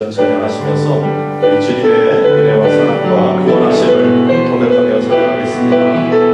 찬양하시면서 우리 주님의 은혜와 사랑과 구원하심을 고백하며 찬양하겠습니다.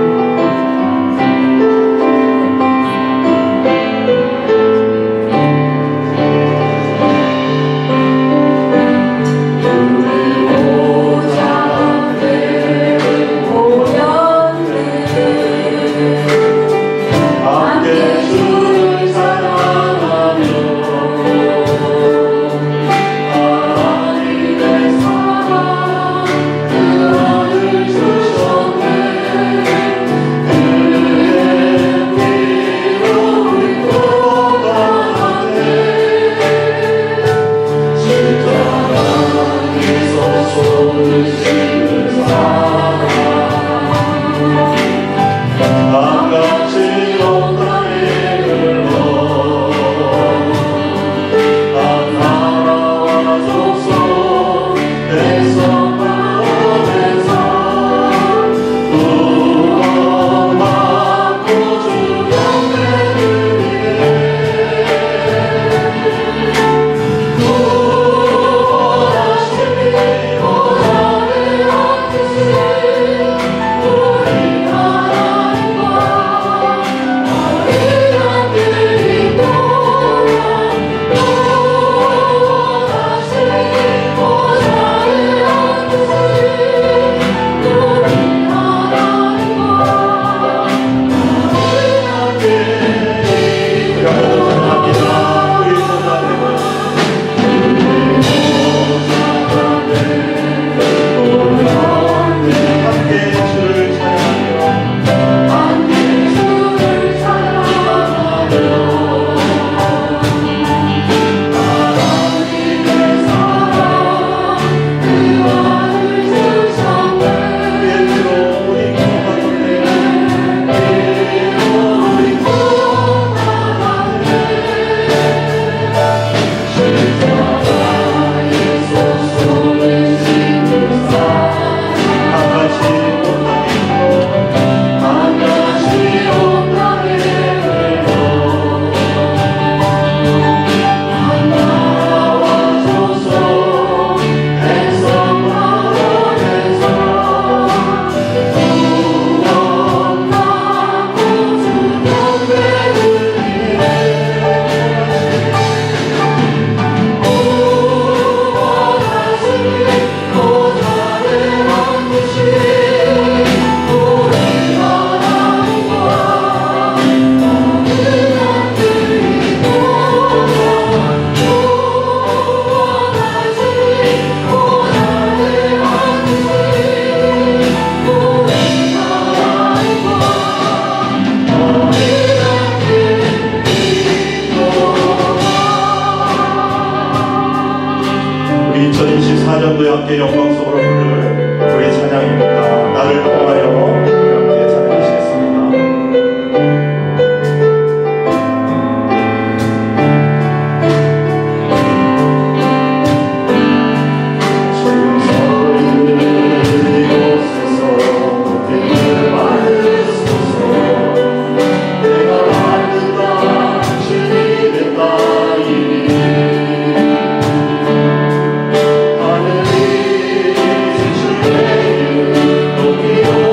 우리 2024년도에 함께 영광속으로 부를 우리 찬양입니다. 나를 통하여 함께 찬양하시겠습니다. 하늘이 주의 높이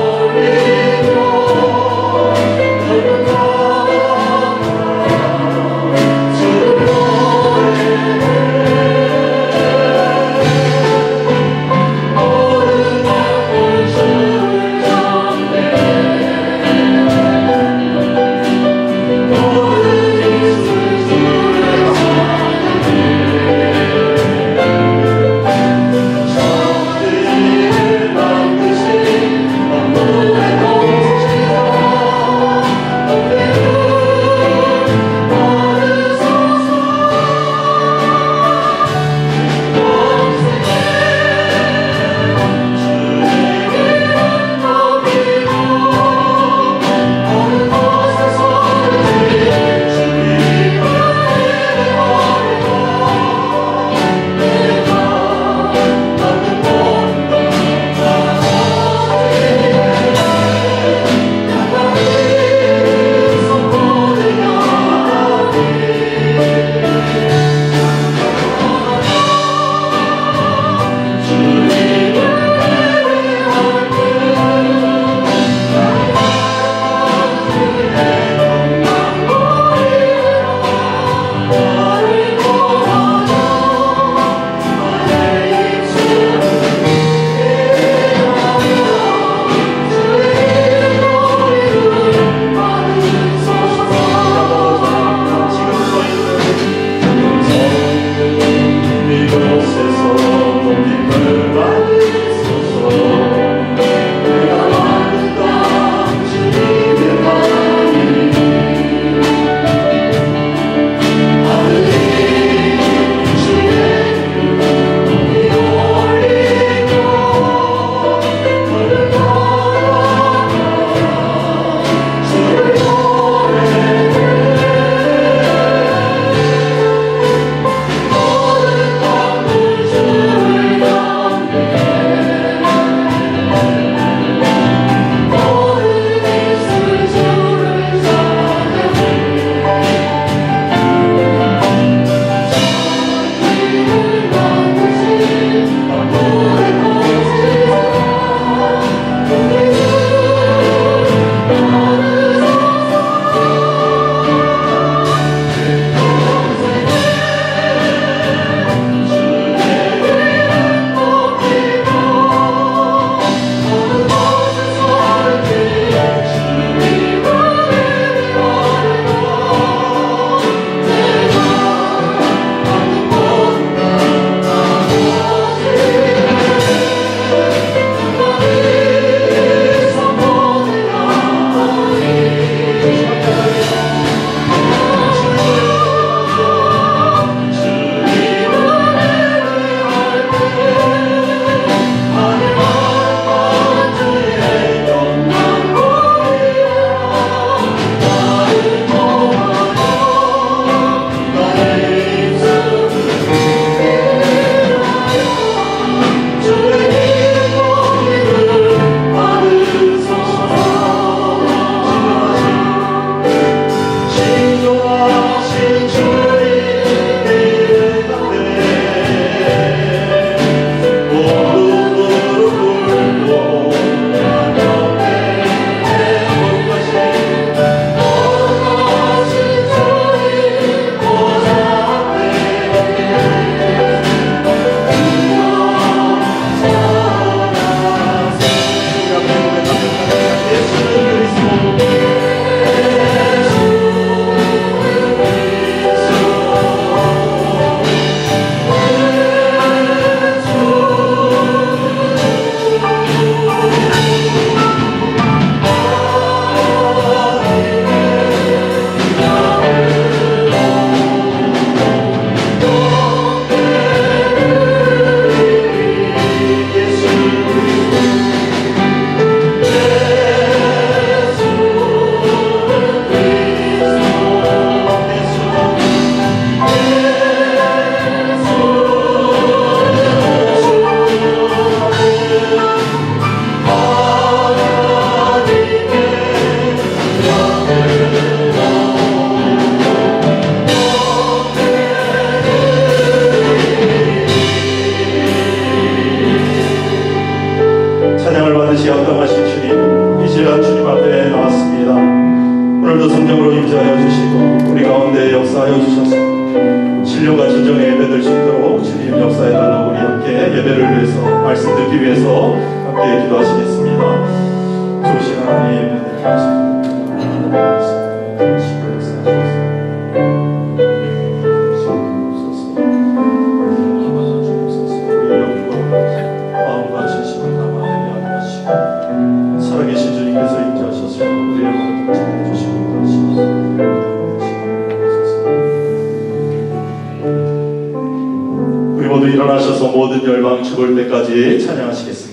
당시 합당하신 주님, 이 시간 주님 앞에 나왔습니다. 오늘도 성령으로 임재하여 주시고 우리 가운데 역사하여 주셔서 신령과 진정의 예배될 수 있도록 주님 역사해달라고 우리 함께 예배를 위해서 말씀 듣기 위해서 함께 기도하시겠습니다. 좋으신 하나님 은혜 감사합니다. 살아계신 주님께서 임재하셔서 우리의 마음을 찾아 주시고 우리 모두 일어나셔서 모든 열방 죽을 때까지 찬양하시겠습니다.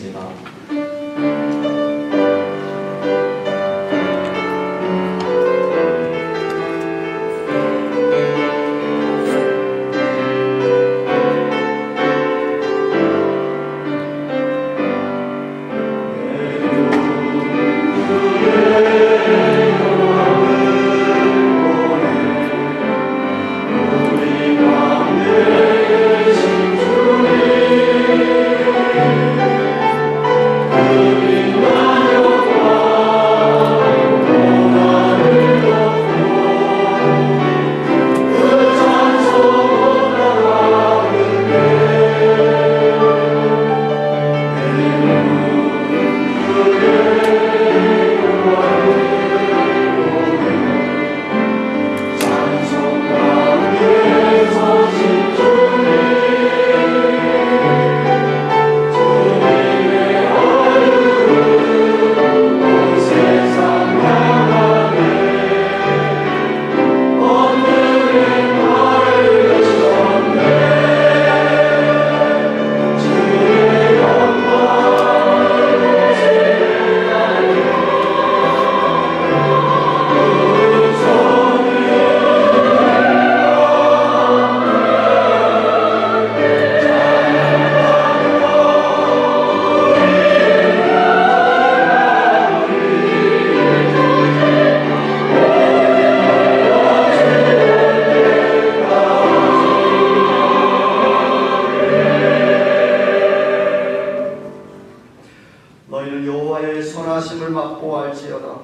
너희는 여호와의 선하심을 맛보 알지어다.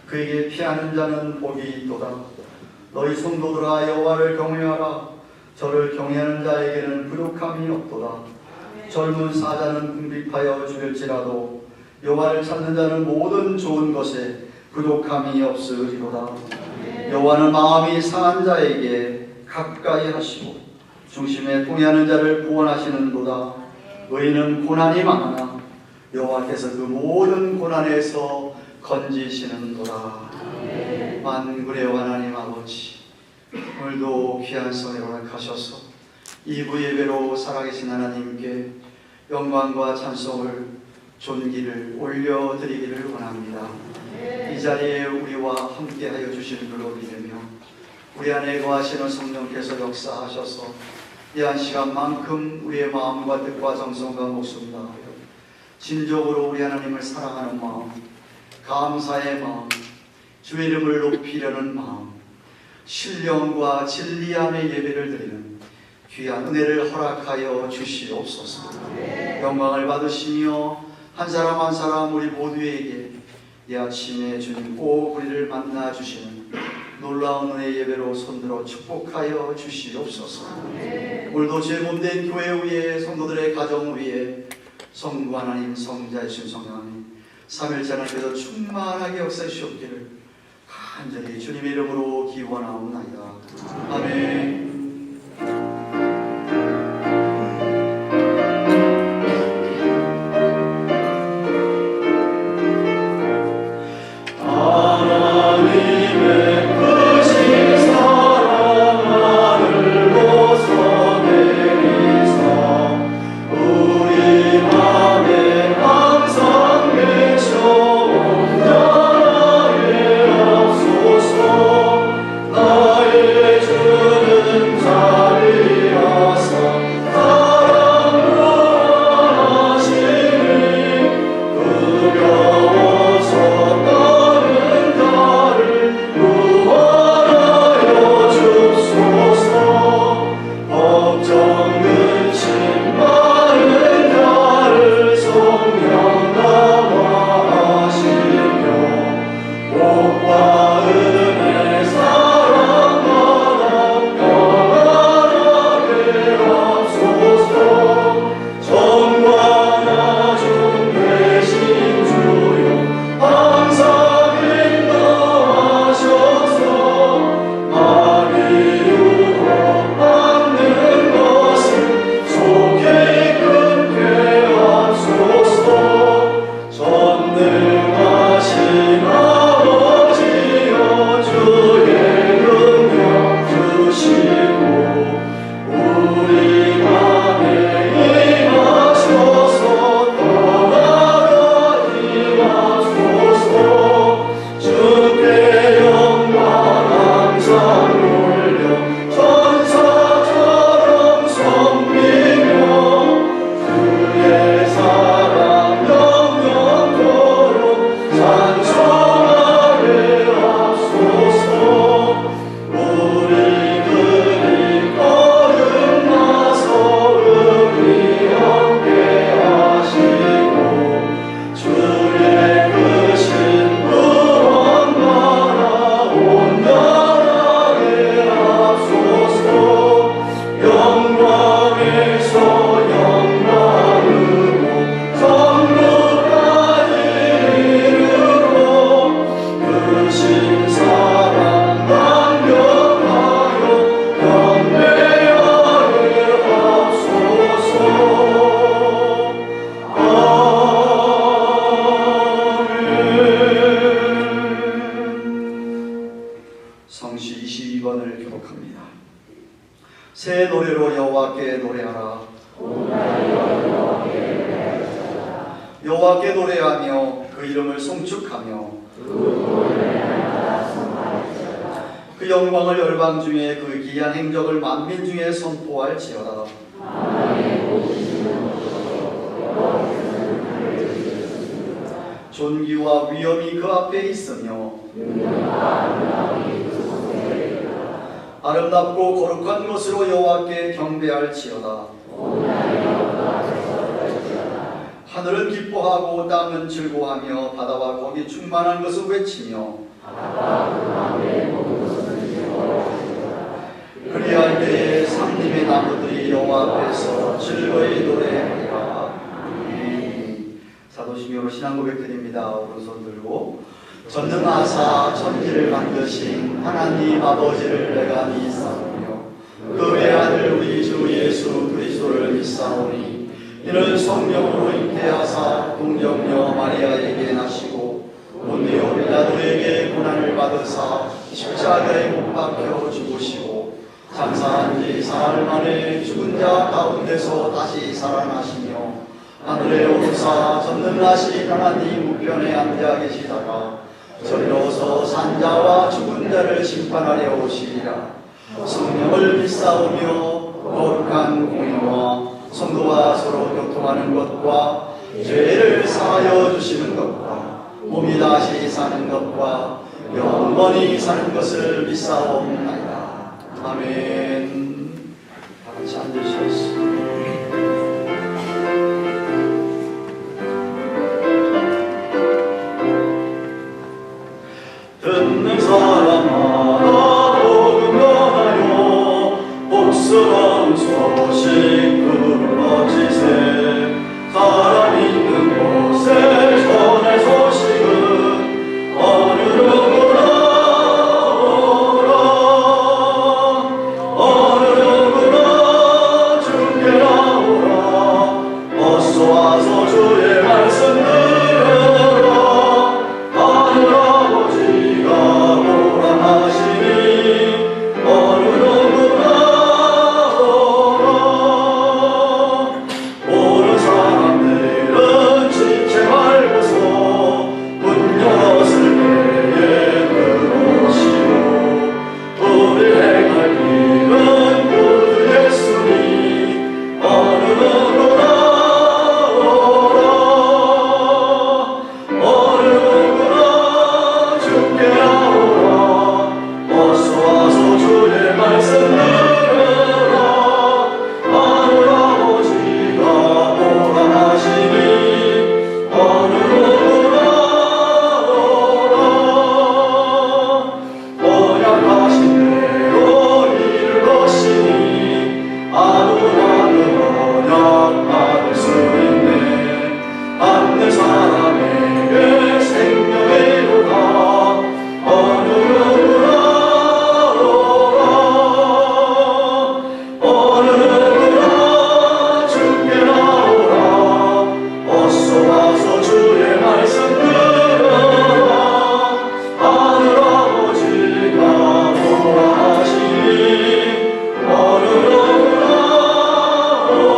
그에게 피하는 자는 복이 있도다. 너희 성도들아 여호와를 경외하라. 저를 경외하는 자에게는 부족함이 없도다. 젊은 사자는 궁핍하여 죽을지라도 여호와를 찾는 자는 모든 좋은 것에 부족함이 없으리로다. 여호와는 마음이 상한 자에게 가까이 하시고 중심에 통해하는 자를 구원하시는도다. 의인은 고난이 많으나 여호와께서 그 모든 고난에서 건지시는도다. 만군의 하나님 아버지, 오늘도 귀한 성회를 허락하셔서 2부 예배로 살아계신 하나님께 영광과 찬송을 존귀를 올려드리기를 원합니다. 이 자리에 우리와 함께하여 주실 줄로 믿으며 우리 안에 거하시는 성령께서 역사하셔서 이 한 시간만큼 우리의 마음과 뜻과 정성과 목숨 다하여 진정으로 우리 하나님을 사랑하는 마음, 감사의 마음, 주의 이름을 높이려는 마음, 신령과 진리 안에 예배를 드리는 귀한 은혜를 허락하여 주시옵소서. 영광을 받으시며 한 사람 한 사람 우리 모두에게 이 아침에 주님 꼭 우리를 만나 주시는 놀라운 은혜 예배로 손들어 축복하여 주시옵소서. 오늘도 죄 몸된 교회 위에 성도들의 가정 위에 성부 하나님, 성자이신 성령 하나님, 삼일째 하나님께서 충만하게 역사하시옵기를 간절히 주님의 이름으로 기원하옵나이다. 아멘. 주는 여호와께 노래하며 그 이름을 송축하며 그 영광을 열방 중에 그 기이한 행적을 만민 중에 선포할지어다. 존귀와 위엄이 그 앞에 있으며 아름답고 거룩한 것으로 여호와께 경배할지어다. 하늘은 기뻐하고 땅은 즐거워하며 바다와 거기 충만한 것을 외치며 그리할 때에 상림의 나무들이 여호와 앞에서 즐거이 노래하리라. 사도신경으로 신앙 고백드립니다. 오른손 들고 전능하사 천지를 만드신 하나님 아버지를 내가 믿사오며 그 외아들 우리 주 예수 그리스도를 믿사오니 이는 성령으로 잉태하사 동정녀 마리아에게 나시고 본디오 빌라도에게 고난을 받으사 십자가에 못 박혀 죽으시고 장사한 지 사흘 만에 죽은 자 가운데서 다시 살아나시며 하늘에 오르사 전능하신 하나님 우편에 앉아 계시다가 저리로서 산자와 죽은 자를 심판하려 오시리라. 성령을 믿사오며 거룩한 공의와 성도와 서로 교통하는 것과 죄를 사하여 주시는 것과 몸이 다시 사는 것과 영원히 사는 것을 믿사옵나이다. 아멘. 다 같이 앉으시겠습니다. 듣는 사람마다 복음 전하여 복스러운 소식 불러지세. 사람 있는 곳에 전할 소식은 어느 누구나 오라. 어느 누구나 주께 나오라. 어서 와서 주의 말씀 들으라. 하늘 아버지가 오라 하시니 어느 누구나 오라. 오는 사람들은 지체 말고서 문 열었을 때에 들어오시고 우리 행할 길은 그 예수니 어느 누구나 오라. 어느 누구나 주께 나오라. 어서 와서 주의 말씀 들으라. 하늘 아버지가 오라 하시니 어느 누구나 오라. 언약하신 대로 이룰 것이니 아무나는 언약 받을 수 있네. 받는 사람에게 생명의 이루다. 어느 누구나 오라. 어느 누구나 주께 나오라. 어서 와서 주의 말씀 들으라. 하늘 아버지가 오라 하시니 어느 누구나 오라.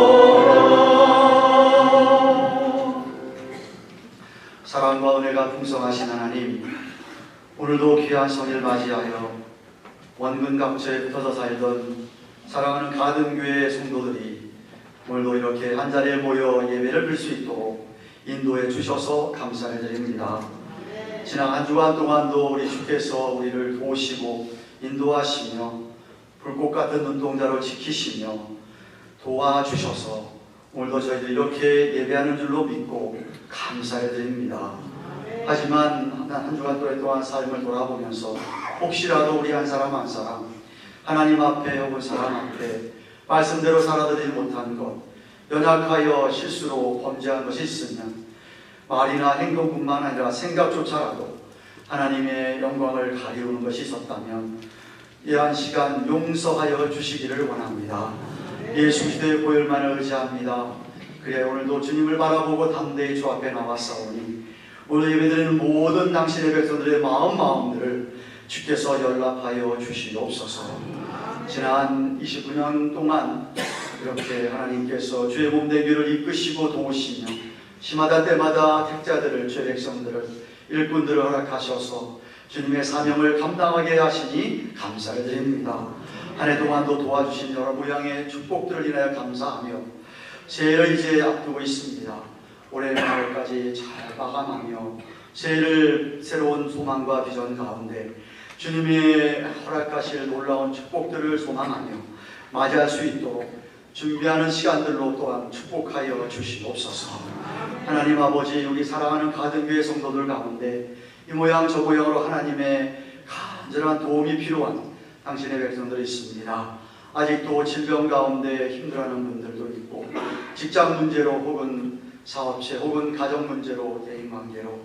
사랑과 은혜가 풍성하신 하나님, 오늘도 귀한 성일 맞이하여 원근 각처에 붙어서 살던 사랑하는 가든교회 성도들이 오늘도 이렇게 한자리에 모여 예배를 드릴 수 있도록 인도해 주셔서 감사를 드립니다. 지난 한 주간 동안도 우리 주께서 우리를 도우시고 인도하시며 불꽃 같은 눈동자로 지키시며 도와주셔서 오늘도 저희들 이렇게 예배하는 줄로 믿고 감사를 드립니다. 하지만 한 주간 동안 삶을 돌아보면서 혹시라도 우리 한 사람 한 사람 하나님 앞에 혹은 사람 앞에 말씀대로 살아드리지 못한 것, 연약하여 실수로 범죄한 것이 있으면 말이나 행동뿐만 아니라 생각조차라도 하나님의 영광을 가리우는 것이 있었다면 이 한 시간 용서하여 주시기를 원합니다. 예수 그리스도의 보혈만을 의지합니다. 그래 오늘도 주님을 바라보고 담대히 주 앞에 나왔사오니 오늘 예배드리는 모든 당신의 백성들의 마음들을 주께서 연락하여 주시옵소서. 지난 29년 동안 이렇게 하나님께서 주의 몸된 길을 이끄시고 도우시며 시마다 때마다 택자들을, 죄 백성들을, 일꾼들을 허락하셔서 주님의 사명을 감당하게 하시니 감사를 드립니다. 한 해 동안도 도와주신 여러 모양의 축복들을 인하여 감사하며 새해를 이제 앞두고 있습니다. 올해 말까지 잘 마감하며 새해를 새로운 소망과 비전 가운데 주님의 허락하실 놀라운 축복들을 소망하며 맞이할 수 있도록 준비하는 시간들로 또한 축복하여 주시옵소서. 하나님 아버지, 우리 사랑하는 가든교회 성도들 가운데 이 모양 저 모양으로 하나님의 간절한 도움이 필요한 당신의 백성들이 있습니다. 아직도 질병 가운데 힘들어하는 분들도 있고, 직장 문제로 혹은 사업체 혹은 가정 문제로, 대인관계로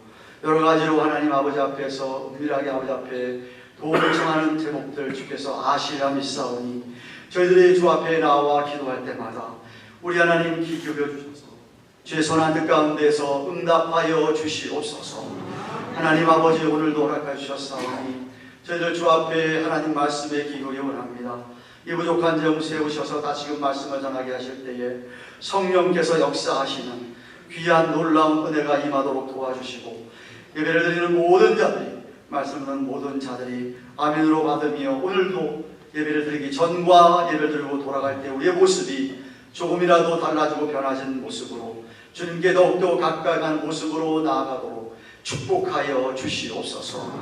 여러 가지로 하나님 아버지 앞에서 은밀하게 아버지 앞에 도움을 청하는 제목들 주께서 아시라 믿사오니 저희들이 주 앞에 나와 기도할 때마다 우리 하나님 귀 기울여 주셔서 주의 선한 뜻 가운데서 응답하여 주시옵소서. 하나님 아버지, 오늘도 허락해 주셨사오니 저희들 주 앞에 하나님 말씀에 기울이 원합니다. 이 부족한 점 세우셔서 다시금 말씀을 전하게 하실 때에 성령께서 역사하시는 귀한 놀라운 은혜가 임하도록 도와주시고, 예배를 드리는 모든 자들이, 말씀 듣는 모든 자들이 아멘으로 받으며 오늘도 예배를 드리기 전과 예배를 드리고 돌아갈 때 우리의 모습이 조금이라도 달라지고 변화진 모습으로 주님께 더욱더 가까이한 모습으로 나아가도록 축복하여 주시옵소서.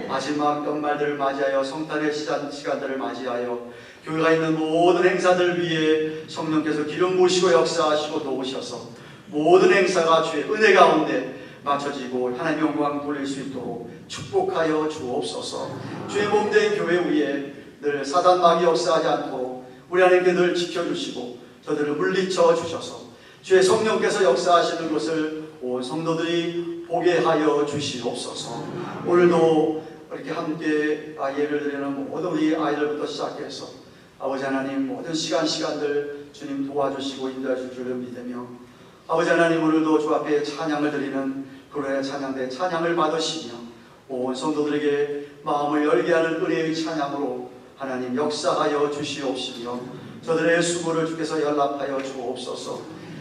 마지막 연말들을 맞이하여 성탄의 시간들을 맞이하여 교회가 있는 모든 행사들 위해 성령께서 기름 부으시고 역사하시고 도우셔서 모든 행사가 주의 은혜 가운데 맞춰지고 하나님 영광 돌릴 수 있도록 축복하여 주옵소서. 주의 몸된 교회 위에 늘 사단 마귀 역사하지 않도록 우리 하나님께 늘 지켜주시고 저들을 물리쳐 주셔서 주의 성령께서 역사하시는 것을 온 성도들이 보게 하여 주시옵소서. 오늘도 이렇게 함께 예배를 드리는 모든 우리 아이들부터 시작해서 아버지 하나님 모든 시간들 주님 도와주시고 인도해 주실 줄 믿으며, 아버지 하나님 오늘도 주 앞에 찬양을 드리는 그로의 찬양대 찬양을 받으시며 온 성도들에게 마음을 열게 하는 은혜의 찬양으로 하나님 역사하여 주시옵시며 저들의 수고를 주께서 연락하여 주옵소서.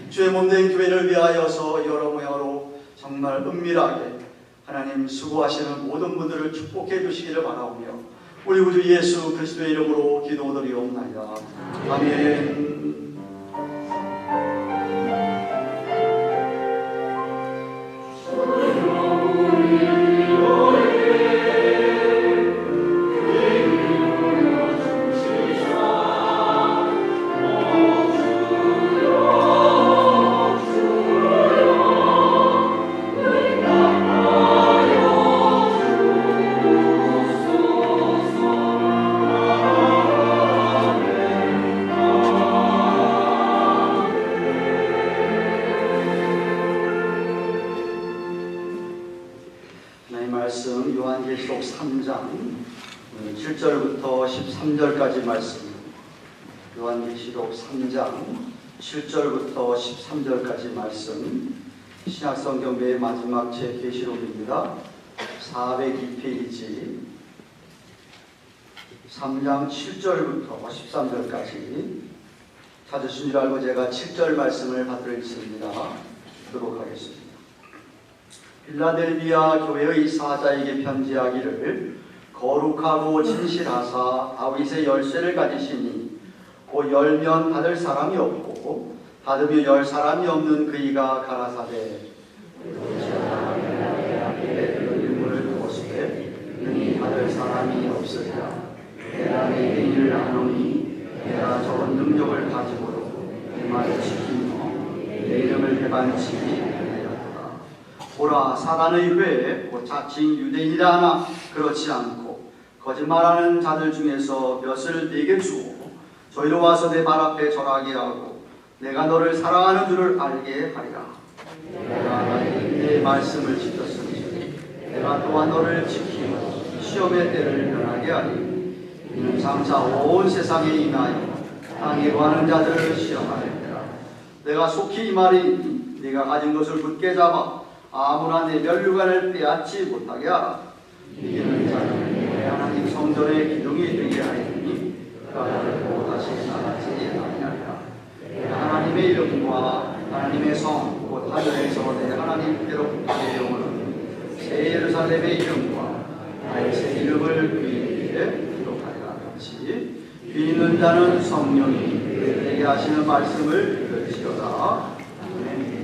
주의 몸된 교회를 위하여서 여러 모양으로 정말 은밀하게 하나님 수고하시는 모든 분들을 축복해 주시기를 바라오며 우리 구주 예수 그리스도의 이름으로 기도드리옵나이다. 아멘. 말씀 요한계시록 3장 7절부터 13절까지 말씀, 요한계시록 3장 7절부터 13절까지 말씀, 신약성경 매의 마지막 제 계시록입니다. 402페이지 3장 7절부터 13절까지 찾으신 줄 알고 제가 7절 말씀을 받들겠습니다. 듣도록 하겠습니다. 필라델비아 교회의 사자에게 편지하기를 거룩하고 진실하사 다윗의 열쇠를 가지시니 곧 열면 닫을 사람이 없고 닫으며 열 사람이 없는 그이가 가라사대 문을 두었으되 능히 닫을 사람이 없으리라. 내가 내게 일을 하노니 내가 저런 능력을 가지고도 내 말을 지키며 내 이름을 배반치지 보라, 사단의 궤 곧 자칭 유대인이라 하나 그렇지 않고 거짓말하는 자들 중에서 몇을 네게 주고 저희로 와서 내 발 앞에 절하게 하고 내가 너를 사랑하는 줄을 알게 하리라. 내가 내 말씀을 지켰으니 내가 또한 너를 지키고 시험의 때를 면하게 하리니 이는 장차 온 세상에 임하여 땅에 거하는 자들을 시험하리라. 내가 속히 이 말이니 네가 가진 것을 굳게 잡아 아무나 내 면류관을 빼앗지 못하게 하라. 이기는 자는 하나님 성전의 기둥이 되게 하리니 그가 나를 보고 다시 나가지 아니하리라. 하나님의 이름과 하나님의 성 곧 하늘에서 내 하나님께로부터 내려오는 새 예루살렘의 이름과 다윗의 이름을 귀에 기록하리라. 같이 귀 있는 자는 성령이 그들에게 하시는 말씀을 들을지어다. 아멘.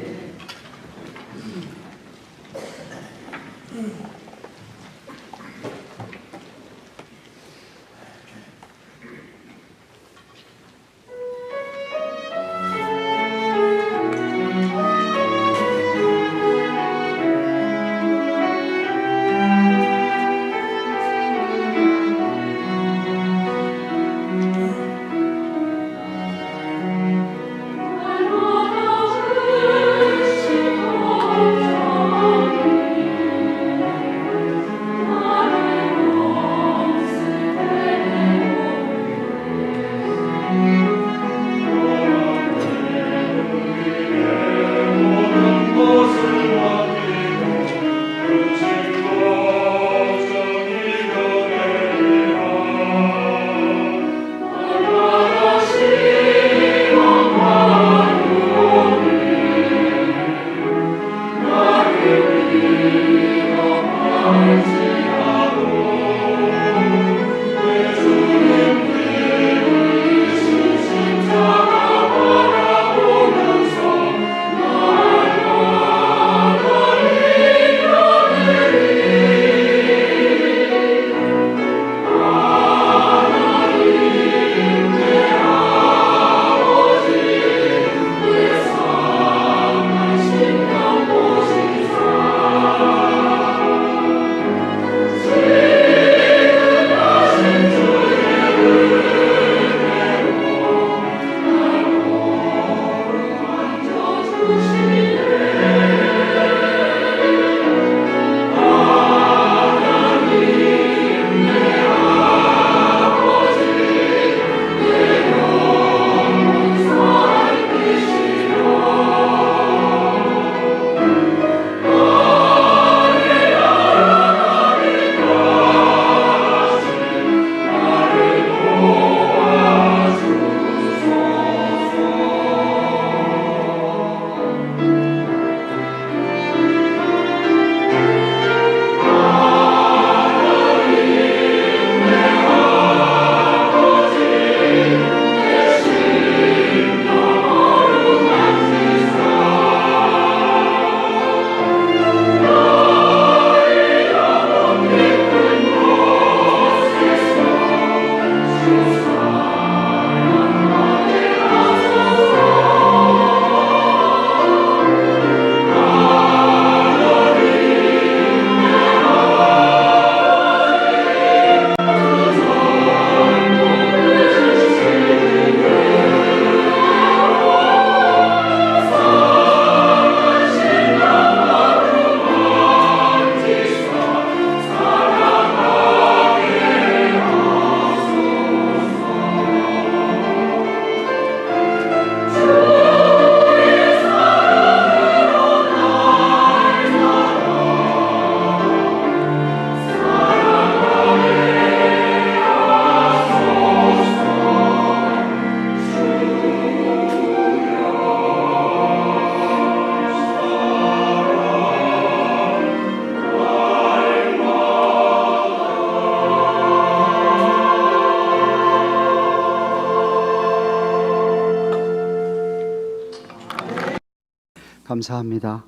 감사합니다.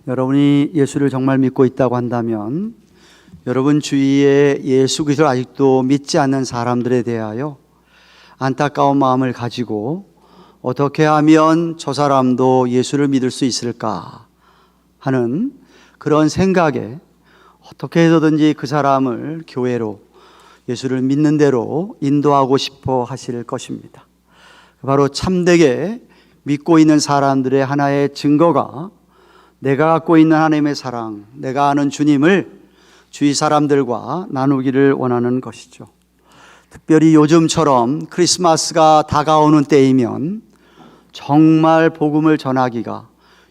여러분이 예수를 정말 믿고 있다고 한다면 여러분 주위에 예수 그리스도를 아직도 믿지 않는 사람들에 대하여 안타까운 마음을 가지고 어떻게 하면 저 사람도 예수를 믿을 수 있을까 하는 그런 생각에 어떻게 해서든지 그 사람을 교회로 예수를 믿는 대로 인도하고 싶어 하실 것입니다. 바로 참되게 믿고 있는 사람들의 하나의 증거가 내가 갖고 있는 하나님의 사랑, 내가 아는 주님을 주위 사람들과 나누기를 원하는 것이죠. 특별히 요즘처럼 크리스마스가 다가오는 때이면 정말 복음을 전하기가,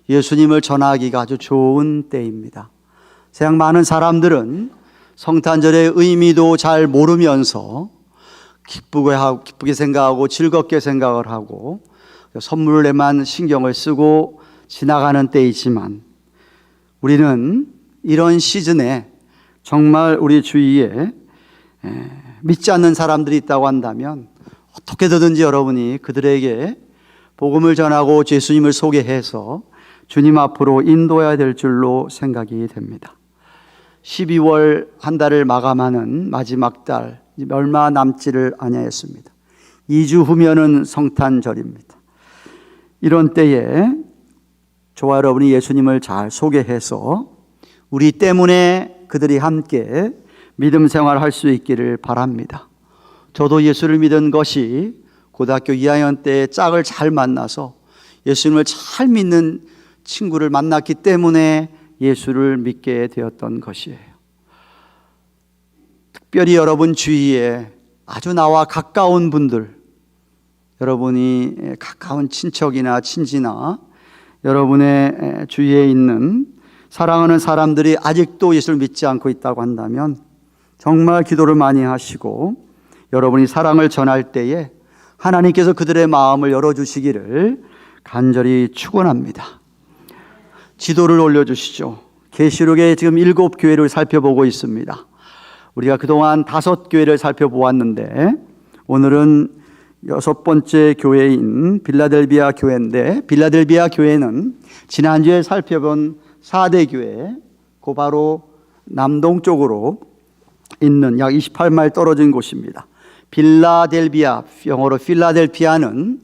예수님을 전하기가 아주 좋은 때입니다. 세상 많은 사람들은 성탄절의 의미도 잘 모르면서 기쁘게 생각하고 즐겁게 생각을 하고 선물에만 신경을 쓰고 지나가는 때이지만 우리는 이런 시즌에 정말 우리 주위에 믿지 않는 사람들이 있다고 한다면 어떻게든지 여러분이 그들에게 복음을 전하고 예수님을 소개해서 주님 앞으로 인도해야 될 줄로 생각이 됩니다. 12월 한 달을 마감하는 마지막 달, 얼마 남지를 아니하였습니다. 2주 후면은 성탄절입니다. 이런 때에 저와 여러분이 예수님을 잘 소개해서 우리 때문에 그들이 함께 믿음 생활할 수 있기를 바랍니다. 저도 예수를 믿은 것이 고등학교 2학년 때 짝을 잘 만나서 예수님을 잘 믿는 친구를 만났기 때문에 예수를 믿게 되었던 것이에요. 특별히 여러분 주위에 아주 나와 가까운 분들, 여러분이 가까운 친척이나 친지나 여러분의 주위에 있는 사랑하는 사람들이 아직도 예수를 믿지 않고 있다고 한다면 정말 기도를 많이 하시고 여러분이 사랑을 전할 때에 하나님께서 그들의 마음을 열어주시기를 간절히 축원합니다. 지도를 올려주시죠. 계시록에 지금 7교회를 살펴보고 있습니다. 우리가 그동안 5교회를 살펴보았는데 오늘은 6번째 교회인 빌라델비아 교회인데, 빌라델비아 교회는 지난주에 살펴본 4대 교회, 그 바로 남동쪽으로 있는 약 28마일 떨어진 곳입니다. 빌라델비아, 영어로 필라델피아는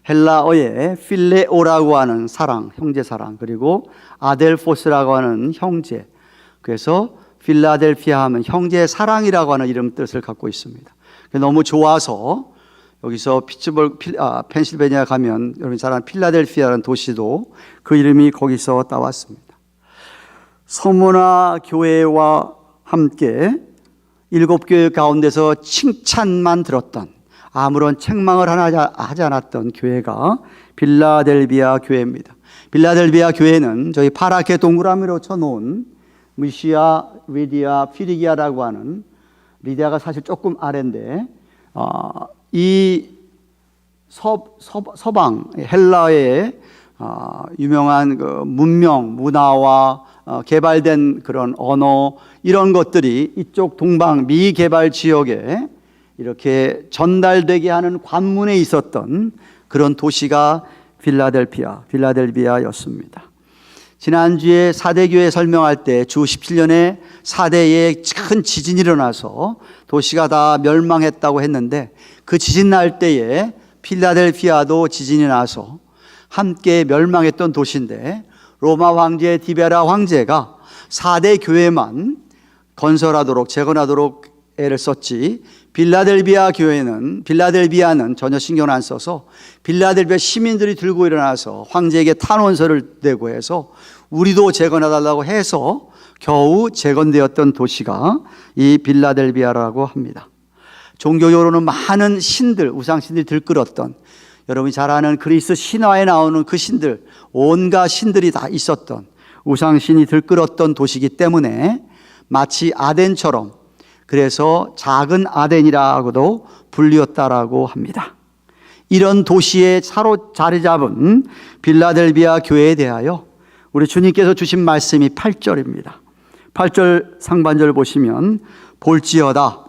헬라어에 필레오라고 하는 사랑, 형제 사랑, 그리고 아델포스라고 하는 형제, 그래서 필라델피아 하면 형제 사랑이라고 하는 이름 뜻을 갖고 있습니다. 너무 좋아서 여기서 펜실베니아 가면 여러분 잘 아는 필라델피아라는 도시도 그 이름이 거기서 따왔습니다. 서문화 교회와 함께 7교회 가운데서 칭찬만 들었던, 아무런 책망을 하나 하지 않았던 교회가 빌라델비아 교회입니다. 빌라델비아 교회는 저희 파랗게 동그라미로 쳐놓은 무시아, 리디아, 피리기아라고 하는, 리디아가 사실 조금 아래인데 이 서방 헬라의 유명한 그 문명, 문화와 개발된 그런 언어, 이런 것들이 이쪽 동방 미개발 지역에 이렇게 전달되게 하는 관문에 있었던 그런 도시가 빌라델비아였습니다. 지난주에 4대 교회 설명할 때 주 17년에 4대에 큰 지진이 일어나서 도시가 다 멸망했다고 했는데, 그 지진 날 때에 필라델피아도 지진이 나서 함께 멸망했던 도시인데, 로마 황제 디베라 황제가 4대 교회만 건설하도록, 재건하도록 애를 썼지, 빌라델비아는 전혀 신경을 안 써서 빌라델비아 시민들이 들고 일어나서 황제에게 탄원서를 내고 해서 우리도 재건해달라고 해서 겨우 재건되었던 도시가 이 빌라델비아라고 합니다. 종교적으로는 많은 신들, 우상신들이 들끓었던, 여러분이 잘 아는 그리스 신화에 나오는 그 신들, 온갖 신들이 다 있었던, 우상신이 들끓었던 도시이기 때문에 마치 아덴처럼, 그래서 작은 아덴이라고도 불리웠다라고 합니다. 이런 도시에 자리 잡은 빌라델비아 교회에 대하여 우리 주님께서 주신 말씀이 8절입니다. 8절 상반절 보시면, 볼지어다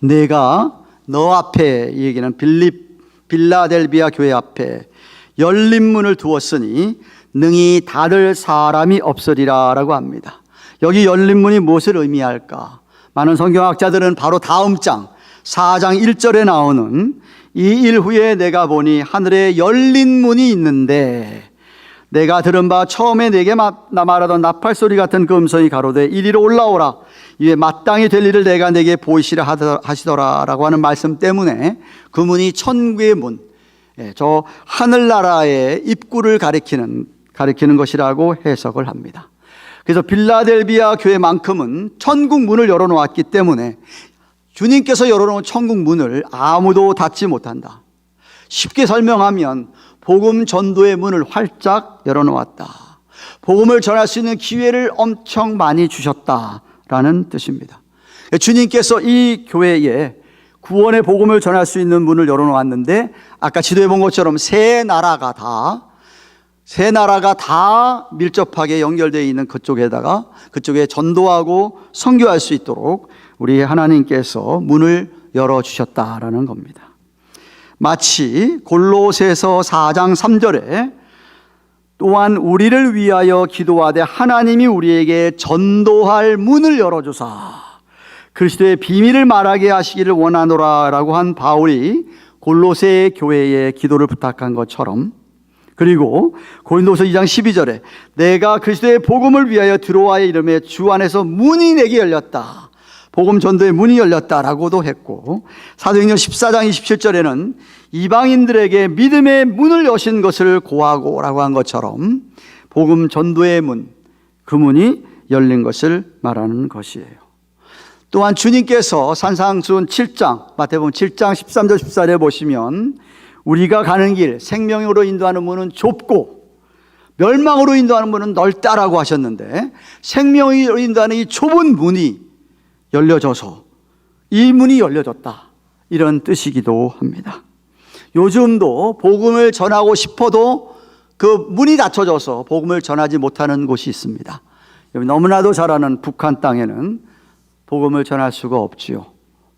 내가 너 앞에, 이 얘기는 빌라델비아 교회 앞에 열린 문을 두었으니 능히 닫을 사람이 없으리라 라고 합니다. 여기 열린 문이 무엇을 의미할까? 많은 성경학자들은 바로 다음 장 4장 1절에 나오는 이 일 후에 내가 보니 하늘에 열린 문이 있는데 내가 들은 바 처음에 내게 말하던 나팔 소리 같은 그 음성이 가로되 이리로 올라오라, 이에 마땅히 될 일을 내가 내게 보이시라 하시더라 라고 하는 말씀 때문에 그 문이 천국의 문, 저 하늘나라의 입구를 가리키는 것이라고 해석을 합니다. 그래서 빌라델비아 교회만큼은 천국 문을 열어놓았기 때문에 주님께서 열어놓은 천국 문을 아무도 닫지 못한다. 쉽게 설명하면 복음 전도의 문을 활짝 열어놓았다. 복음을 전할 수 있는 기회를 엄청 많이 주셨다라는 뜻입니다. 주님께서 이 교회에 구원의 복음을 전할 수 있는 문을 열어놓았는데 아까 지도에 본 것처럼 세 나라가 다 밀접하게 연결되어 있는 그쪽에다가 그쪽에 전도하고 선교할 수 있도록 우리 하나님께서 문을 열어주셨다라는 겁니다. 마치 골로새서 4장 3절에 또한 우리를 위하여 기도하되 하나님이 우리에게 전도할 문을 열어주사 그리스도의 비밀을 말하게 하시기를 원하노라 라고 한 바울이 골로새 교회에 기도를 부탁한 것처럼, 그리고 고린도서 2장 12절에 내가 그리스도의 복음을 위하여 드로아의 이름에 주 안에서 문이 내게 열렸다, 복음 전도의 문이 열렸다라고도 했고, 사도행전 14장 27절에는 이방인들에게 믿음의 문을 여신 것을 고하고 라고 한 것처럼 복음 전도의 문, 그 문이 열린 것을 말하는 것이에요. 또한 주님께서 산상수훈 7장, 마태복음 7장 13절 14절에 보시면 우리가 가는 길, 생명으로 인도하는 문은 좁고 멸망으로 인도하는 문은 넓다라고 하셨는데, 생명으로 인도하는 이 좁은 문이 열려져서 이 문이 열려졌다, 이런 뜻이기도 합니다. 요즘도 복음을 전하고 싶어도 그 문이 닫혀져서 복음을 전하지 못하는 곳이 있습니다. 너무나도 잘 아는 북한 땅에는 복음을 전할 수가 없지요.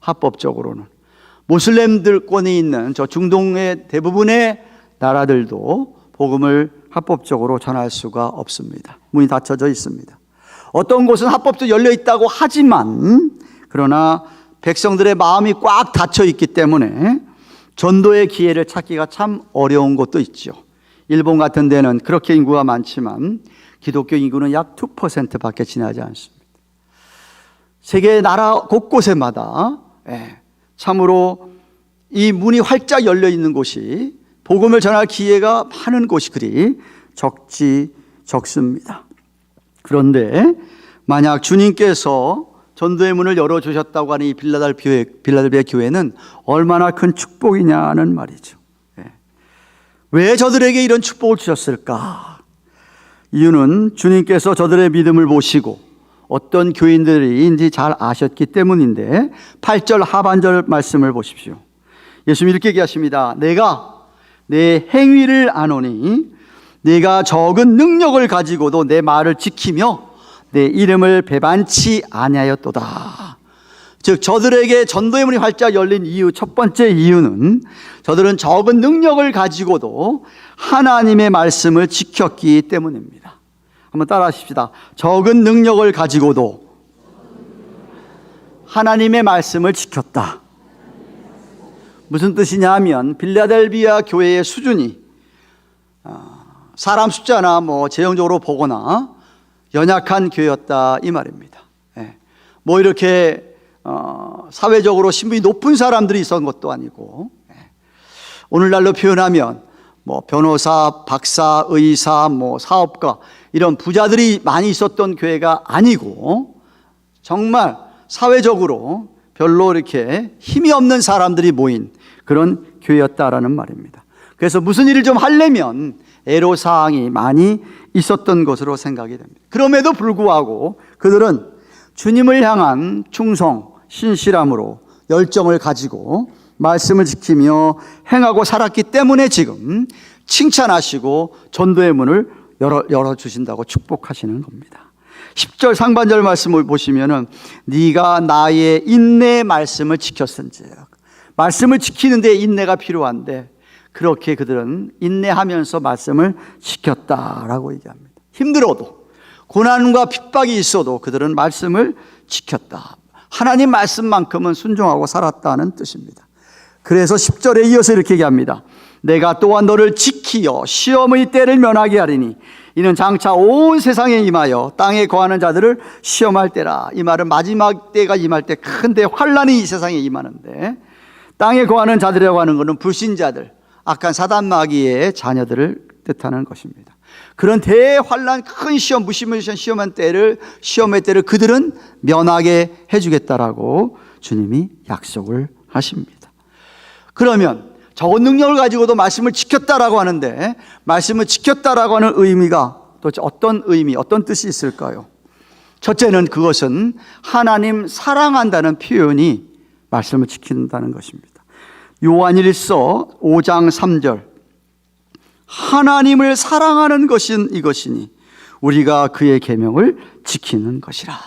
합법적으로는. 모슬렘들권이 있는 저 중동의 대부분의 나라들도 복음을 합법적으로 전할 수가 없습니다. 문이 닫혀져 있습니다. 어떤 곳은 합법도 열려 있다고 하지만, 그러나 백성들의 마음이 꽉 닫혀 있기 때문에 전도의 기회를 찾기가 참 어려운 곳도 있죠. 일본 같은 데는 그렇게 인구가 많지만 기독교 인구는 약 2%밖에 지나지 않습니다. 세계 나라 곳곳에마다 참으로 이 문이 활짝 열려 있는 곳이, 복음을 전할 기회가 많은 곳이 그리 적습니다. 그런데 만약 주님께서 전도의 문을 열어주셨다고 하는 이 빌라델비아 교회는 얼마나 큰 축복이냐는 말이죠. 왜 저들에게 이런 축복을 주셨을까? 이유는 주님께서 저들의 믿음을 보시고 어떤 교인들인지 잘 아셨기 때문인데, 8절 하반절 말씀을 보십시오. 예수님이 이렇게 얘기하십니다. 내가 내 행위를 아노니 네가 적은 능력을 가지고도 내 말을 지키며 내 이름을 배반치 아니하였도다. 즉 저들에게 전도의 문이 활짝 열린 이유, 첫 번째 이유는 저들은 적은 능력을 가지고도 하나님의 말씀을 지켰기 때문입니다. 한번 따라 하십시다. 적은 능력을 가지고도 하나님의 말씀을 지켰다. 무슨 뜻이냐 하면 빌라델비아 교회의 수준이 사람 숫자나 재정적으로 보거나 연약한 교회였다, 이 말입니다. 이렇게 사회적으로 신분이 높은 사람들이 있었던 것도 아니고, 오늘날로 표현하면 변호사, 박사, 의사, 사업가, 이런 부자들이 많이 있었던 교회가 아니고, 정말 사회적으로 별로 이렇게 힘이 없는 사람들이 모인 그런 교회였다라는 말입니다. 그래서 무슨 일을 좀 하려면 애로사항이 많이 있었던 것으로 생각이 됩니다. 그럼에도 불구하고 그들은 주님을 향한 충성, 신실함으로 열정을 가지고 말씀을 지키며 행하고 살았기 때문에 지금 칭찬하시고 전도의 문을 열어주신다고 축복하시는 겁니다. 10절 상반절 말씀을 보시면은 네가 나의 인내 말씀을 지켰은지, 말씀을 지키는 데 인내가 필요한데 그렇게 그들은 인내하면서 말씀을 지켰다라고 얘기합니다. 힘들어도, 고난과 핍박이 있어도 그들은 말씀을 지켰다. 하나님 말씀만큼은 순종하고 살았다는 뜻입니다. 그래서 10절에 이어서 이렇게 얘기합니다. 내가 또한 너를 지키어 시험의 때를 면하게 하리니 이는 장차 온 세상에 임하여 땅에 거하는 자들을 시험할 때라. 이 말은 마지막 때가 임할 때 큰데 환란이 이 세상에 임하는데, 땅에 거하는 자들이라고 하는 것은 불신자들, 악한 사단 마귀의 자녀들을 뜻하는 것입니다. 그런 대환란, 큰 시험, 무시무시한 시험의 때를 그들은 면하게 해주겠다라고 주님이 약속을 하십니다. 그러면 적은 능력을 가지고도 말씀을 지켰다라고 하는데, 말씀을 지켰다라고 하는 의미가 도대체 어떤 의미, 어떤 뜻이 있을까요? 첫째는 그것은 하나님 사랑한다는 표현이 말씀을 지킨다는 것입니다. 요한일서 5장 3절, 하나님을 사랑하는 것은 이것이니 우리가 그의 계명을 지키는 것이라.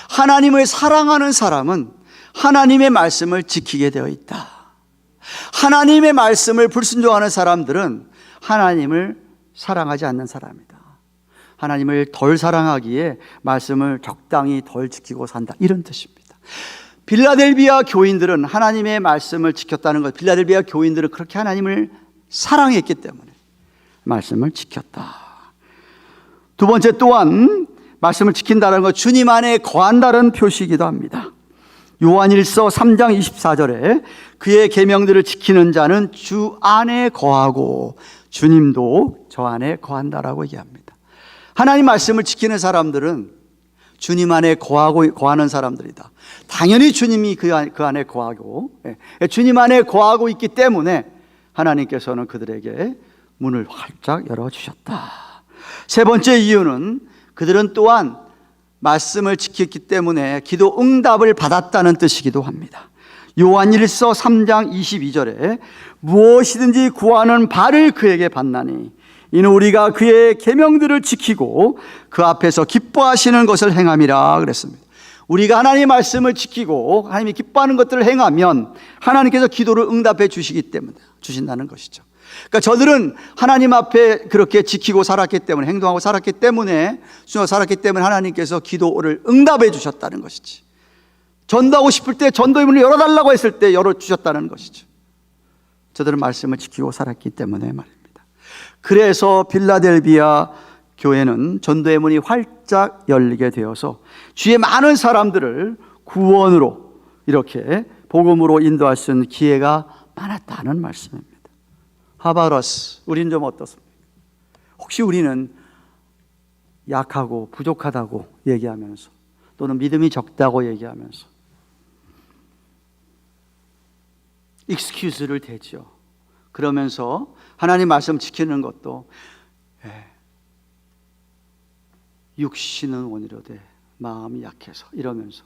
하나님을 사랑하는 사람은 하나님의 말씀을 지키게 되어 있다. 하나님의 말씀을 불순종하는 사람들은 하나님을 사랑하지 않는 사람이다. 하나님을 덜 사랑하기에 말씀을 적당히 덜 지키고 산다, 이런 뜻입니다. 빌라델비아 교인들은 하나님의 말씀을 지켰다는 것, 빌라델비아 교인들은 그렇게 하나님을 사랑했기 때문에 말씀을 지켰다. 두 번째, 또한 말씀을 지킨다는 것, 주님 안에 거한다는 표시이기도 합니다. 요한일서 3장 24절에 그의 계명들을 지키는 자는 주 안에 거하고 주님도 저 안에 거한다라고 얘기합니다. 하나님 말씀을 지키는 사람들은 주님 안에 거하는 사람들이다. 당연히 주님이 그 안에 거하고, 주님 안에 거하고 있기 때문에 하나님께서는 그들에게 문을 활짝 열어주셨다. 세 번째 이유는 그들은 또한 말씀을 지켰기 때문에 기도 응답을 받았다는 뜻이기도 합니다. 요한일서 3장 22절에 무엇이든지 구하는 바를 그에게 받나니 이는 우리가 그의 계명들을 지키고 그 앞에서 기뻐하시는 것을 행함이라 그랬습니다. 우리가 하나님의 말씀을 지키고 하나님이 기뻐하는 것들을 행하면 하나님께서 기도를 응답해 주시기 때문에 주신다는 것이죠. 그러니까 저들은 하나님 앞에 그렇게 지키고 살았기 때문에, 행동하고 살았기 때문에, 순종하고 살았기 때문에 하나님께서 기도를 응답해 주셨다는 것이지. 전도하고 싶을 때 전도의 문을 열어달라고 했을 때 열어주셨다는 것이죠. 저들은 말씀을 지키고 살았기 때문에 말입니다. 그래서 빌라델비아 교회는 전도의 문이 활짝 열리게 되어서 주의 많은 사람들을 구원으로 이렇게 복음으로 인도할 수 있는 기회가 많았다는 말씀입니다. 하바러스, 우리는 좀 어떻습니까? 혹시 우리는 약하고 부족하다고 얘기하면서 또는 믿음이 적다고 얘기하면서 익스큐즈를 대죠. 그러면서 하나님 말씀 지키는 것도 육신은 원이로되 마음이 약해서 이러면서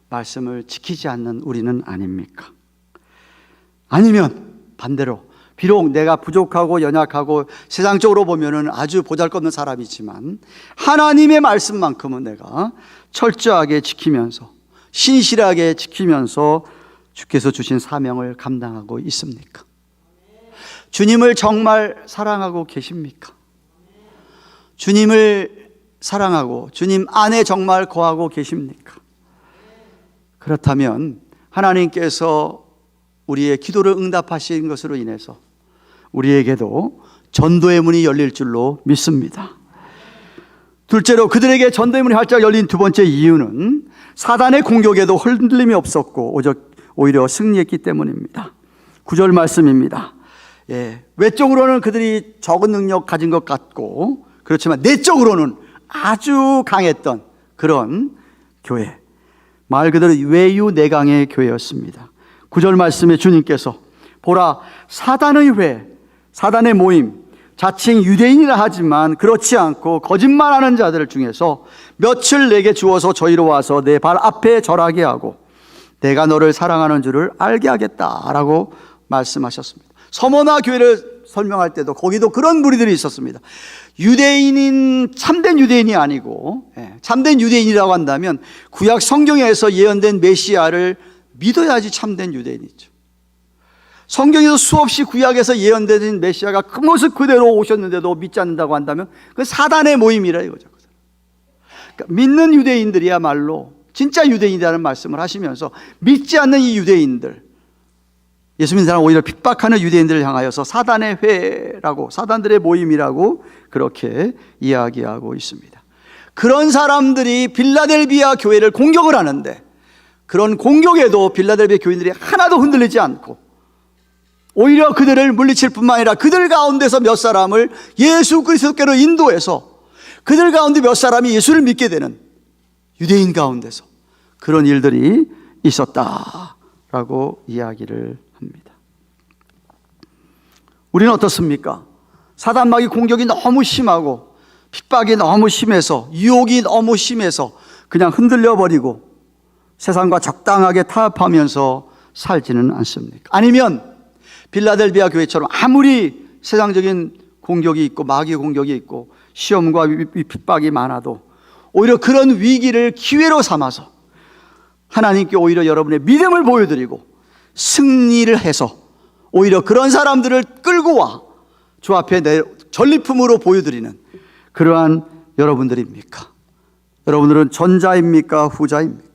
말씀을 지키지 않는 우리는 아닙니까? 아니면 반대로 비록 내가 부족하고 연약하고 세상적으로 보면은 아주 보잘것없는 사람이지만 하나님의 말씀만큼은 내가 철저하게 지키면서 신실하게 지키면서 주께서 주신 사명을 감당하고 있습니까? 주님을 정말 사랑하고 계십니까? 주님을 사랑하고 주님 안에 정말 거하고 계십니까? 그렇다면 하나님께서 우리의 기도를 응답하신 것으로 인해서 우리에게도 전도의 문이 열릴 줄로 믿습니다. 둘째로 그들에게 전도의 문이 활짝 열린 두 번째 이유는 사단의 공격에도 흔들림이 없었고 오히려 승리했기 때문입니다. 9절 말씀입니다. 외적으로는 그들이 적은 능력 가진 것 같고 그렇지만 내적으로는 아주 강했던 그런 교회, 말 그대로 외유내강의 교회였습니다. 9절 말씀에 주님께서 보라, 사단의 회, 사단의 모임, 자칭 유대인이라 하지만 그렇지 않고 거짓말하는 자들 중에서 며칠 내게 주어서 저희로 와서 내 발 앞에 절하게 하고 내가 너를 사랑하는 줄을 알게 하겠다라고 말씀하셨습니다. 서머나 교회를 설명할 때도 거기도 그런 무리들이 있었습니다. 유대인인 참된 유대인이 아니고 참된 유대인이라고 한다면 구약 성경에서 예언된 메시아를 믿어야지 참된 유대인이죠. 성경에서 수없이 구약에서 예언된 메시아가 그 모습 그대로 오셨는데도 믿지 않는다고 한다면 그 사단의 모임이라 이거죠. 그러니까 믿는 유대인들이야말로 진짜 유대인이라는 말씀을 하시면서 믿지 않는 이 유대인들, 예수 믿는 사람 오히려 핍박하는 유대인들을 향하여서 사단의 회라고, 사단들의 모임이라고 그렇게 이야기하고 있습니다. 그런 사람들이 빌라델비아 교회를 공격을 하는데 그런 공격에도 빌라델비아 교인들이 하나도 흔들리지 않고 오히려 그들을 물리칠 뿐만 아니라 그들 가운데서 몇 사람을 예수 그리스도께로 인도해서 그들 가운데 몇 사람이 예수를 믿게 되는 유대인 가운데서 그런 일들이 있었다라고 이야기를 합니다. 우리는 어떻습니까? 사단마귀 공격이 너무 심하고 핍박이 너무 심해서 유혹이 너무 심해서 그냥 흔들려 버리고 세상과 적당하게 타협하면서 살지는 않습니까? 아니면 빌라델비아 교회처럼 아무리 세상적인 공격이 있고 마귀의 공격이 있고 시험과 핍박이 많아도 오히려 그런 위기를 기회로 삼아서 하나님께 오히려 여러분의 믿음을 보여드리고 승리를 해서 오히려 그런 사람들을 끌고 와 주 앞에 전리품으로 보여드리는 그러한 여러분들입니까? 여러분들은 전자입니까? 후자입니까?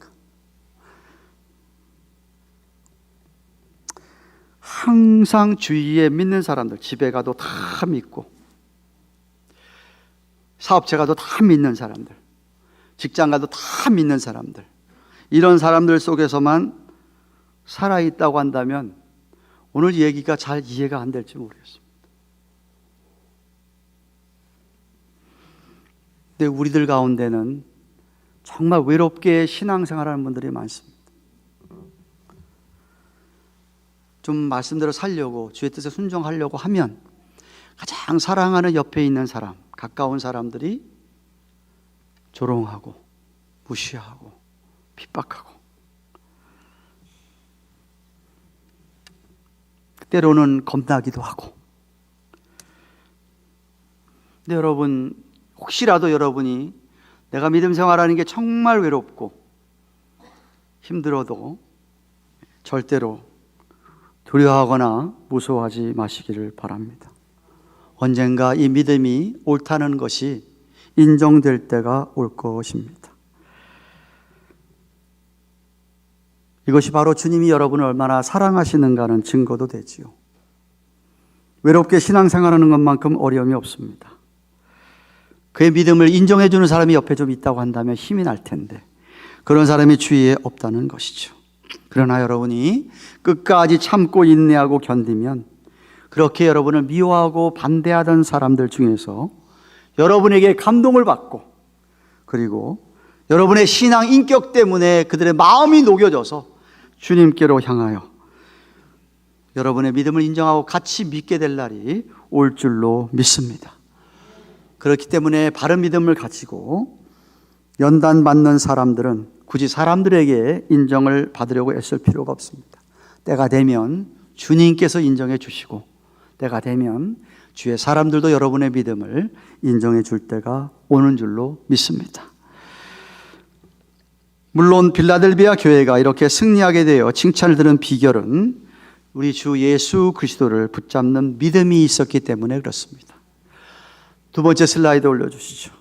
항상 주위에 믿는 사람들, 집에 가도 다 믿고 사업체 가도 다 믿는 사람들, 직장 가도 다 믿는 사람들, 이런 사람들 속에서만 살아있다고 한다면 오늘 얘기가 잘 이해가 안 될지 모르겠습니다. 근데 우리들 가운데는 정말 외롭게 신앙생활하는 분들이 많습니다. 좀 말씀대로 살려고 주의 뜻에 순종하려고 하면 가장 사랑하는 옆에 있는 사람, 가까운 사람들이 조롱하고 무시하고 핍박하고 때로는 겁나기도 하고. 근데 여러분, 혹시라도 여러분이 내가 믿음 생활하는 게 정말 외롭고 힘들어도 절대로 두려워하거나 무서워하지 마시기를 바랍니다. 언젠가 이 믿음이 옳다는 것이 인정될 때가 올 것입니다. 이것이 바로 주님이 여러분을 얼마나 사랑하시는가는 증거도 되지요. 외롭게 신앙생활하는 것만큼 어려움이 없습니다. 그의 믿음을 인정해 주는 사람이 옆에 좀 있다고 한다면 힘이 날 텐데 그런 사람이 주위에 없다는 것이죠. 그러나 여러분이 끝까지 참고 인내하고 견디면 그렇게 여러분을 미워하고 반대하던 사람들 중에서 여러분에게 감동을 받고 그리고 여러분의 신앙 인격 때문에 그들의 마음이 녹여져서 주님께로 향하여 여러분의 믿음을 인정하고 같이 믿게 될 날이 올 줄로 믿습니다. 그렇기 때문에 바른 믿음을 가지고 연단받는 사람들은 굳이 사람들에게 인정을 받으려고 애쓸 필요가 없습니다. 때가 되면 주님께서 인정해 주시고 때가 되면 주의 사람들도 여러분의 믿음을 인정해 줄 때가 오는 줄로 믿습니다. 물론 빌라델비아 교회가 이렇게 승리하게 되어 칭찬을 들은 비결은 우리 주 예수 그리스도를 붙잡는 믿음이 있었기 때문에 그렇습니다. 두 번째 슬라이드 올려주시죠.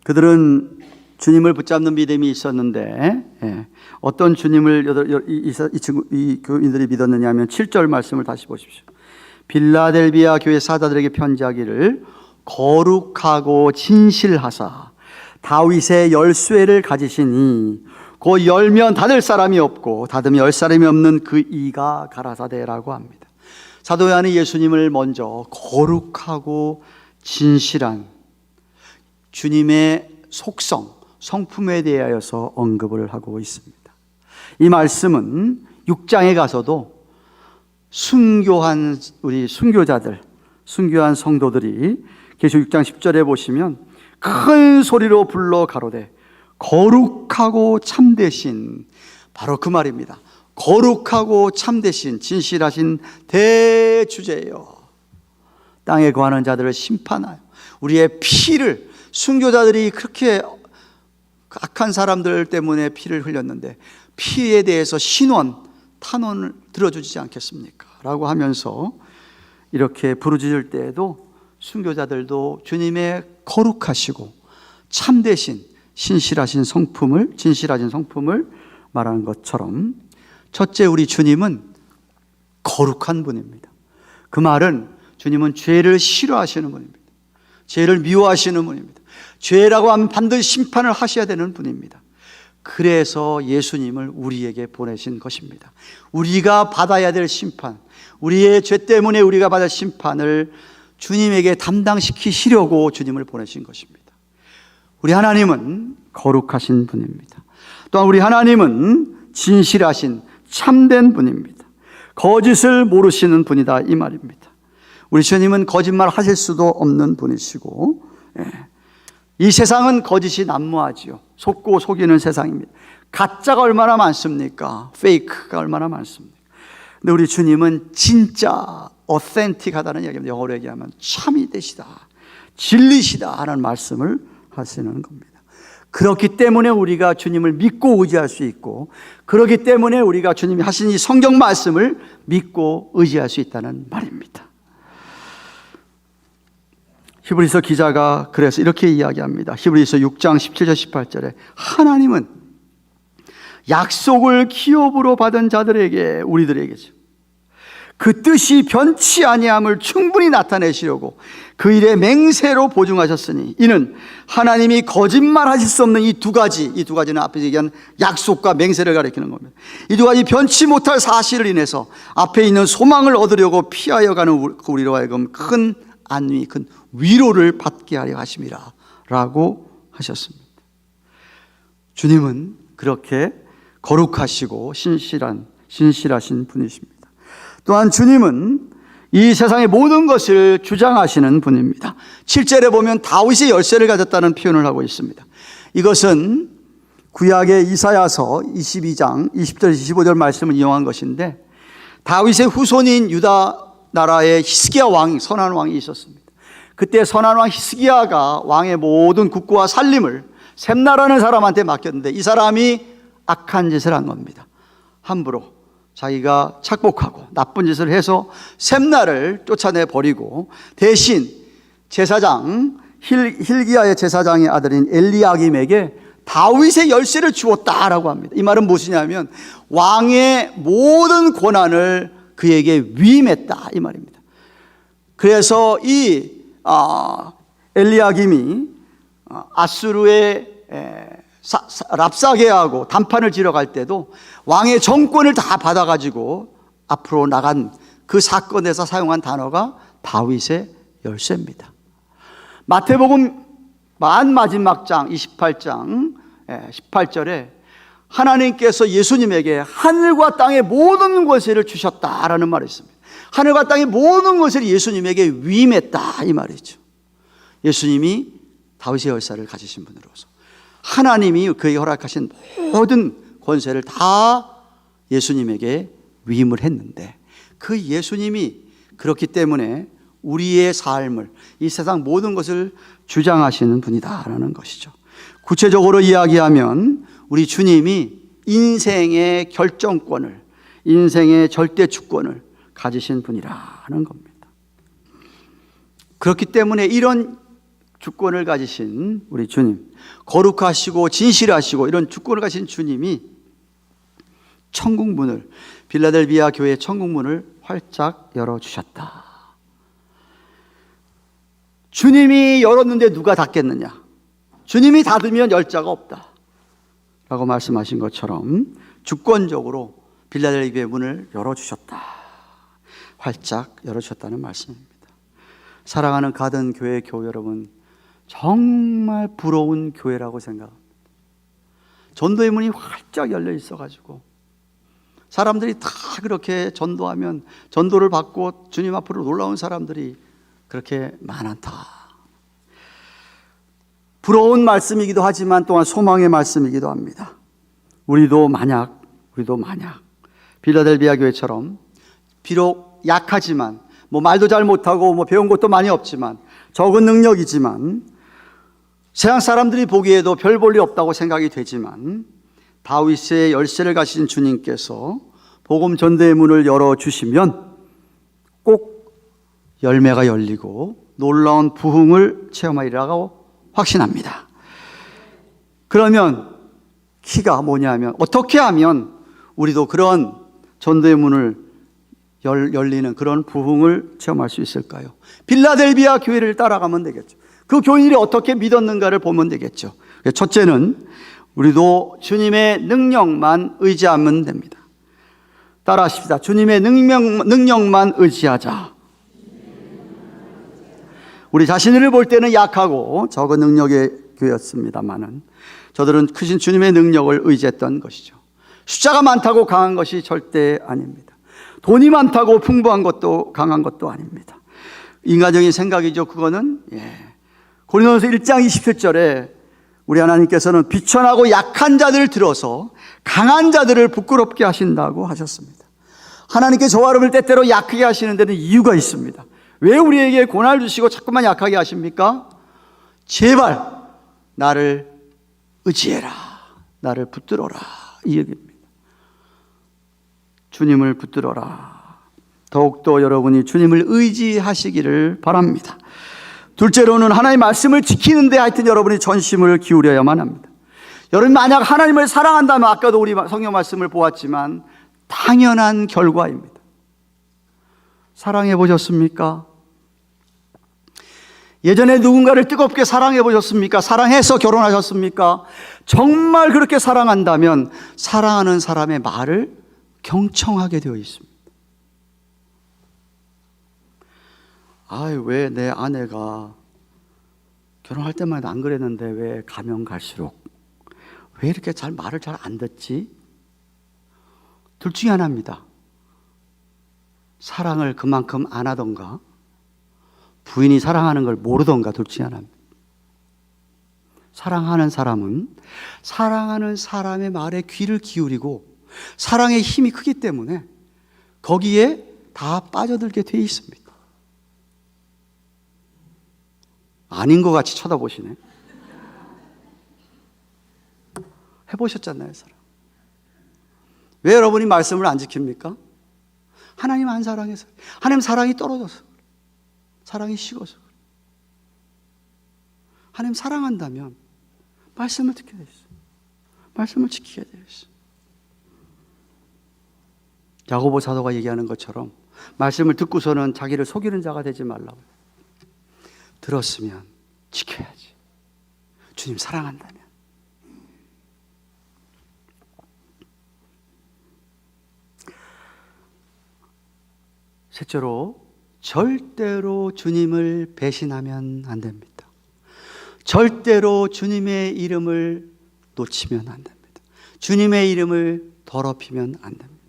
그들은 주님을 붙잡는 믿음이 있었는데 어떤 주님을 이 교인들이 믿었느냐 하면 7절 말씀을 다시 보십시오. 빌라델비아 교회 사도들에게 편지하기를 거룩하고 진실하사 다윗의 열쇠를 가지시니 곧 열면 닫을 사람이 없고 닫으면 열 사람이 없는 그 이가 가라사대라고 합니다. 사도 요한은 예수님을 먼저 거룩하고 진실한 주님의 속성, 성품에 대하여서 언급을 하고 있습니다. 이 말씀은 6장에 가서도 순교한 우리 순교자들, 순교한 성도들이 계시록 6장 10절에 보시면 큰 소리로 불러 가로되 거룩하고 참되신, 바로 그 말입니다. 거룩하고 참되신 진실하신 대주제여 땅에 거하는 자들을 심판하여 우리의 피를, 순교자들이 그렇게 악한 사람들 때문에 피를 흘렸는데 피에 대해서 신원, 탄원을 들어주지 않겠습니까? 라고 하면서 이렇게 부르짖을 때에도 순교자들도 주님의 거룩하시고 참되신 진실하신 성품을 말하는 것처럼 첫째, 우리 주님은 거룩한 분입니다. 그 말은 주님은 죄를 싫어하시는 분입니다. 죄를 미워하시는 분입니다. 죄라고 하면 반드시 심판을 하셔야 되는 분입니다. 그래서 예수님을 우리에게 보내신 것입니다. 우리가 받아야 될 심판, 우리의 죄 때문에 우리가 받을 심판을 주님에게 담당시키시려고 주님을 보내신 것입니다. 우리 하나님은 거룩하신 분입니다. 또한 우리 하나님은 진실하신 참된 분입니다. 거짓을 모르시는 분이다, 이 말입니다. 우리 주님은 거짓말 하실 수도 없는 분이시고, 이 세상은 거짓이 난무하지요. 속고 속이는 세상입니다. 가짜가 얼마나 많습니까? 페이크가 얼마나 많습니까? 근데 우리 주님은 진짜 어센틱하다는 얘기입니다. 영어로 얘기하면 참이 되시다, 진리시다 하는 말씀을 하시는 겁니다. 그렇기 때문에 우리가 주님을 믿고 의지할 수 있고, 그렇기 때문에 우리가 주님이 하신 이 성경 말씀을 믿고 의지할 수 있다는 말입니다. 히브리서 기자가 그래서 이렇게 이야기합니다. 히브리서 6장 17절 18절에 하나님은 약속을 기업으로 받은 자들에게, 우리들에게죠, 그 뜻이 변치 아니함을 충분히 나타내시려고 그 일에 맹세로 보증하셨으니, 이는 하나님이 거짓말하실 수 없는 이 두 가지는 앞에서 얘기한 약속과 맹세를 가리키는 겁니다. 이 두 가지 변치 못할 사실을 인해서 앞에 있는 소망을 얻으려고 피하여 가는 우리로 하여금 큰 안위, 큰 위로를 받게 하려 하심이라 라고 하셨습니다. 주님은 그렇게 거룩하시고 신실하신 분이십니다. 또한 주님은 이 세상의 모든 것을 주장하시는 분입니다. 7절에 보면 다윗의 열쇠를 가졌다는 표현을 하고 있습니다. 이것은 구약의 이사야서 22장 20절 25절 말씀을 이용한 것인데, 다윗의 후손인 유다 나라의 히스기야 왕, 선한 왕이 있었습니다. 그때 선한 왕 히스기야가 왕의 모든 국고와 살림을 셈나라는 사람한테 맡겼는데, 이 사람이 악한 짓을 한 겁니다. 함부로 자기가 착복하고 나쁜 짓을 해서 셈나를 쫓아내 버리고, 대신 제사장 힐기야의 제사장의 아들인 엘리야김에게 다윗의 열쇠를 주었다라고 합니다. 이 말은 무엇이냐면 왕의 모든 권한을 그에게 위임했다 이 말입니다. 그래서 이 엘리야김이 아수르의 랍사게하고 담판을 지러 갈 때도 왕의 정권을 다 받아가지고 앞으로 나간 그 사건에서 사용한 단어가 다윗의 열쇠입니다. 마태복음 맨 마지막 장 28장 18절에 하나님께서 예수님에게 하늘과 땅의 모든 것을 주셨다라는 말이 있습니다. 하늘과 땅의 모든 것을 예수님에게 위임했다 이 말이죠. 예수님이 다윗의 열쇠를 가지신 분으로서 하나님이 그에게 허락하신 모든 권세를 다 예수님에게 위임을 했는데, 그 예수님이 그렇기 때문에 우리의 삶을, 이 세상 모든 것을 주장하시는 분이다라는 것이죠. 구체적으로 이야기하면 우리 주님이 인생의 결정권을, 인생의 절대 주권을 가지신 분이라는 겁니다. 그렇기 때문에 이런 주권을 가지신 우리 주님, 거룩하시고 진실하시고 이런 주권을 가진 주님이 천국문을, 빌라델비아 교회의 천국문을 활짝 열어주셨다. 주님이 열었는데 누가 닫겠느냐? 주님이 닫으면 열 자가 없다 라고 말씀하신 것처럼 주권적으로 빌라델비아의 문을 열어주셨다, 활짝 열어주셨다는 말씀입니다. 사랑하는 가든 교회 교회 여러분, 정말 부러운 교회라고 생각합니다. 전도의 문이 활짝 열려 있어가지고 사람들이 다 그렇게 전도하면 전도를 받고 주님 앞으로 놀라운 사람들이 그렇게 많다. 부러운 말씀이기도 하지만 또한 소망의 말씀이기도 합니다. 우리도 만약 빌라델비아 교회처럼 비록 약하지만, 말도 잘 못하고 배운 것도 많이 없지만, 적은 능력이지만, 세상 사람들이 보기에도 별 볼 일 없다고 생각이 되지만, 다윗의 열쇠를 가진 주님께서 복음 전도의 문을 열어주시면 꼭 열매가 열리고 놀라운 부흥을 체험하리라고 확신합니다. 그러면 키가 뭐냐면, 어떻게 하면 우리도 그런 전도의 문을 열리는 그런 부흥을 체험할 수 있을까요? 빌라델비아 교회를 따라가면 되겠죠. 그 교인들이 어떻게 믿었는가를 보면 되겠죠. 첫째는 우리도 주님의 능력만 의지하면 됩니다. 따라하십시다. 주님의 능력만 의지하자. 우리 자신을 볼 때는 약하고 적은 능력의 교회였습니다만은 저들은 크신 주님의 능력을 의지했던 것이죠. 숫자가 많다고 강한 것이 절대 아닙니다. 돈이 많다고 풍부한 것도 강한 것도 아닙니다. 인간적인 생각이죠. 그거는 고린도전서 1장 27절에 우리 하나님께서는 비천하고 약한 자들을 들어서 강한 자들을 부끄럽게 하신다고 하셨습니다. 하나님께 저와 여러분을 때때로 약하게 하시는 데는 이유가 있습니다. 왜 우리에게 고난을 주시고 자꾸만 약하게 하십니까? 제발 나를 의지해라, 나를 붙들어라, 이 얘기입니다. 주님을 붙들어라. 더욱더 여러분이 주님을 의지하시기를 바랍니다. 둘째로는 하나님의 말씀을 지키는데 하여튼 여러분이 전심을 기울여야만 합니다. 여러분 만약 하나님을 사랑한다면, 아까도 우리 성경 말씀을 보았지만 당연한 결과입니다. 사랑해 보셨습니까? 예전에 누군가를 뜨겁게 사랑해 보셨습니까? 사랑해서 결혼하셨습니까? 정말 그렇게 사랑한다면 사랑하는 사람의 말을 경청하게 되어 있습니다. 왜 내 아내가 결혼할 때마다 안 그랬는데 왜 가면 갈수록 왜 이렇게 말을 잘 안 듣지? 둘 중에 하나입니다. 사랑을 그만큼 안 하던가, 부인이 사랑하는 걸 모르던가, 둘 중에 하나입니다. 사랑하는 사람은 사랑하는 사람의 말에 귀를 기울이고 사랑의 힘이 크기 때문에 거기에 다 빠져들게 돼 있습니다. 아닌 것 같이 쳐다보시네. 해보셨잖아요, 사랑. 왜 여러분이 말씀을 안 지킵니까? 하나님 안 사랑해서, 하나님 사랑이 떨어져서, 사랑이 식어서. 하나님 사랑한다면 말씀을 듣게 돼 있어요. 말씀을 지키게 돼 있어요. 야고보 사도가 얘기하는 것처럼 말씀을 듣고서는 자기를 속이는 자가 되지 말라고. 들었으면 지켜야지. 주님 사랑한다면. 셋째로, 절대로 주님을 배신하면 안 됩니다. 절대로 주님의 이름을 놓치면 안 됩니다. 주님의 이름을 더럽히면 안 됩니다.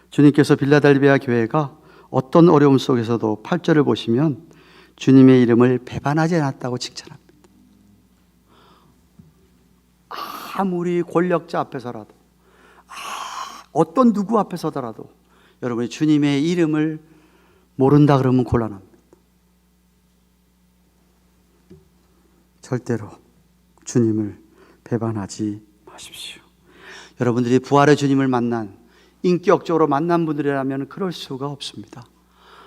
주님께서 빌라델비아 교회가 어떤 어려움 속에서도 8절을 보시면 주님의 이름을 배반하지 않았다고 칭찬합니다. 아무리 권력자 앞에서라도, 어떤 누구 앞에서더라도 여러분이 주님의 이름을 모른다 그러면 곤란합니다. 절대로 주님을 배반하지 마십시오. 여러분들이 부활의 주님을 만난, 인격적으로 만난 분들이라면 그럴 수가 없습니다.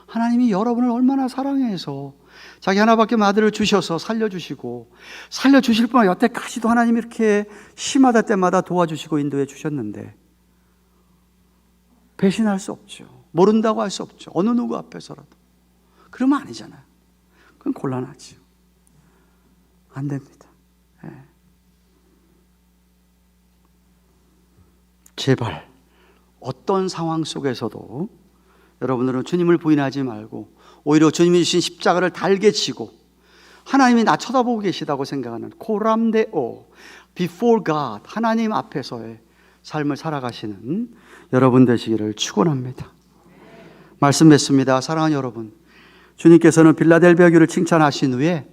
하나님이 여러분을 얼마나 사랑해서 자기 하나밖에 없는 아들을 주셔서 살려주시고, 살려주실 뿐만 아니라 여태까지도 하나님이 이렇게 심하다 때마다 도와주시고 인도해 주셨는데 배신할 수 없죠. 모른다고 할 수 없죠. 어느 누구 앞에서라도. 그러면 아니잖아요. 그건 곤란하죠. 안 됩니다. 네. 제발 어떤 상황 속에서도 여러분들은 주님을 부인하지 말고 오히려 주님이 주신 십자가를 달게 치고 하나님이 나 쳐다보고 계시다고 생각하는 코람데오, before God, 하나님 앞에서의 삶을 살아가시는 여러분 되시기를 축원합니다. 말씀 맺습니다. 사랑하는 여러분, 주님께서는 빌라델비아 교회를 칭찬하신 후에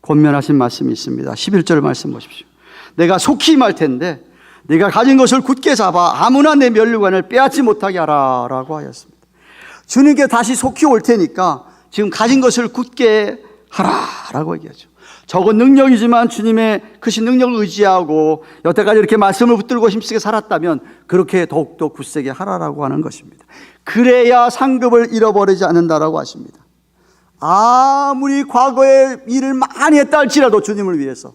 권면하신 말씀이 있습니다. 11절 말씀 보십시오. 내가 속히 임할 텐데 네가 가진 것을 굳게 잡아 아무나 내 면류관을 빼앗지 못하게 하라 라고 하였습니다. 주님께 다시 속히 올 테니까 지금 가진 것을 굳게 하라 라고 얘기하죠. 적은 능력이지만 주님의 크신 능력을 의지하고 여태까지 이렇게 말씀을 붙들고 힘쓰게 살았다면 그렇게 더욱더 굳세게 하라라고 하는 것입니다. 그래야 상급을 잃어버리지 않는다라고 하십니다. 아무리 과거에 일을 많이 했다 할지라도 주님을 위해서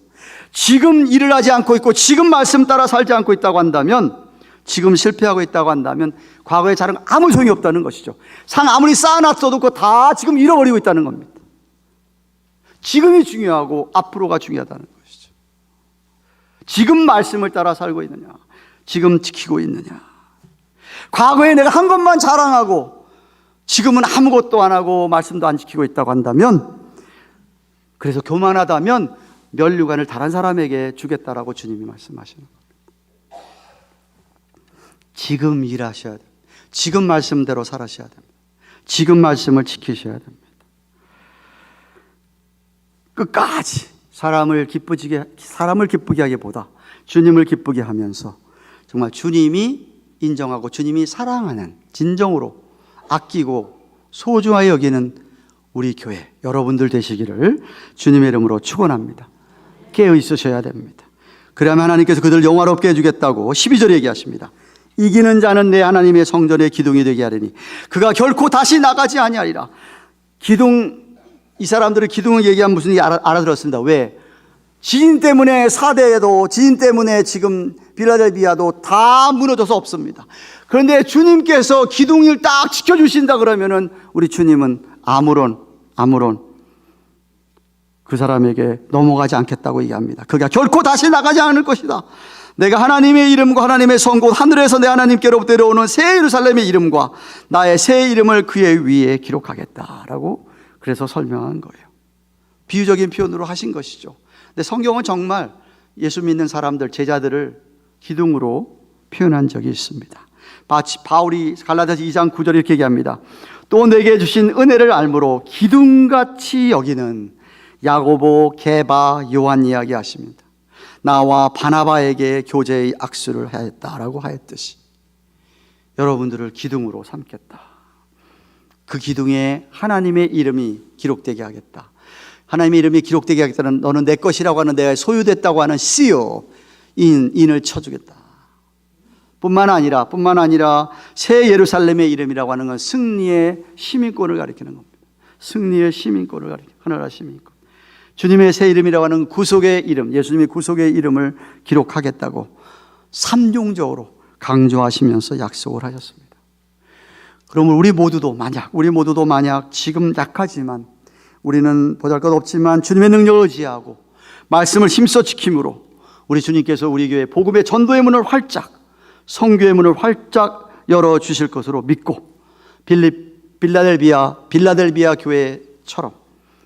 지금 일을 하지 않고 있고 지금 말씀 따라 살지 않고 있다고 한다면, 지금 실패하고 있다고 한다면 과거의 자랑 아무 소용이 없다는 것이죠. 상 아무리 쌓아놨어도 그거 다 지금 잃어버리고 있다는 겁니다. 지금이 중요하고 앞으로가 중요하다는 것이죠. 지금 말씀을 따라 살고 있느냐, 지금 지키고 있느냐. 과거에 내가 한 것만 자랑하고 지금은 아무것도 안 하고 말씀도 안 지키고 있다고 한다면, 그래서 교만하다면 면류관을 다른 사람에게 주겠다라고 주님이 말씀하시는 겁니다. 지금 일하셔야 됩니다. 지금 말씀대로 살아셔야 됩니다. 지금 말씀을 지키셔야 됩니다. 끝까지 사람을 기쁘게 하기보다 주님을 기쁘게 하면서 정말 주님이 인정하고 주님이 사랑하는, 진정으로 아끼고 소중하게 여기는 우리 교회 여러분들 되시기를 주님의 이름으로 축원합니다. 깨어 있으셔야 됩니다. 그러면 하나님께서 그들을 영화롭게 해주겠다고 12절에 얘기하십니다. 이기는 자는 내 하나님의 성전의 기둥이 되게 하리니 그가 결코 다시 나가지 아니하리라. 기둥, 이 사람들은 기둥을 얘기하면 무슨 얘기 알아들었습니다. 왜? 지진 때문에 사대에도, 지진 때문에 지금 빌라델비아도 다 무너져서 없습니다. 그런데 주님께서 기둥을 딱 지켜주신다 그러면은 우리 주님은 아무런 그 사람에게 넘어가지 않겠다고 얘기합니다. 그가 결코 다시 나가지 않을 것이다. 내가 하나님의 이름과 하나님의 성곳 하늘에서 내 하나님께로부터 내려오는 새 예루살렘의 이름과 나의 새 이름을 그의 위에 기록하겠다라고 그래서 설명한 거예요. 비유적인 표현으로 하신 것이죠. 근데 성경은 정말 예수 믿는 사람들, 제자들을 기둥으로 표현한 적이 있습니다. 바울이 갈라디아서 2장 9절에 이렇게 얘기합니다. 또 내게 주신 은혜를 알므로 기둥같이 여기는 야고보, 게바, 요한 이야기하십니다. 나와 바나바에게 교제의 악수를 하였다라고 하였듯이 여러분들을 기둥으로 삼겠다. 그 기둥에 하나님의 이름이 기록되게 하겠다. 하나님의 이름이 기록되게 하겠다는, 너는 내 것이라고 하는, 내가 소유됐다고 하는 씨요, 인을 쳐주겠다. 뿐만 아니라 새 예루살렘의 이름이라고 하는 건 승리의 시민권을 가리키는 겁니다. 승리의 시민권을 가리키는, 하나라 시민권. 주님의 새 이름이라고 하는 구속의 이름, 예수님의 구속의 이름을 기록하겠다고 삼중적으로 강조하시면서 약속을 하셨습니다. 그러면 우리 모두도 만약 지금 약하지만, 우리는 보잘것없지만 주님의 능력을 의지하고 말씀을 힘써 지킴으로 우리 주님께서 우리 교회 복음의 전도의 문을 활짝, 성교의 문을 활짝 열어주실 것으로 믿고 빌라델비아 교회처럼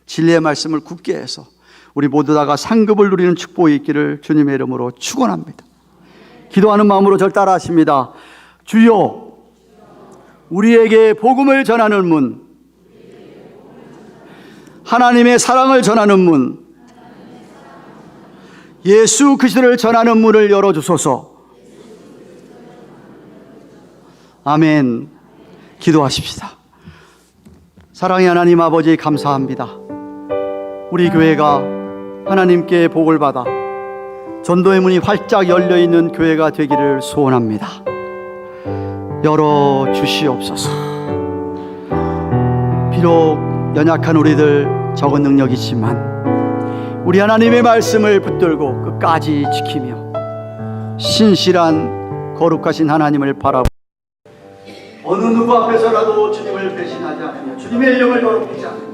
진리의 말씀을 굳게 해서 우리 모두 다가 상급을 누리는 축복이 있기를 주님의 이름으로 축원합니다. 기도하는 마음으로 절 따라하십니다. 주여, 우리에게 복음을 전하는 문, 하나님의 사랑을 전하는 문, 예수 그리스도를 전하는 문을 열어주소서. 아멘. 기도하십시다. 사랑의 하나님 아버지, 감사합니다. 우리 교회가 하나님께 복을 받아 전도의 문이 활짝 열려있는 교회가 되기를 소원합니다. 열어주시옵소서. 비록 연약한 우리들, 적은 능력이지만 우리 하나님의 말씀을 붙들고 끝까지 지키며 신실한 거룩하신 하나님을 바라보고 어느 누구 앞에서라도 주님을 배신하지 않으며 주님의 이름을 더럽히지 않으며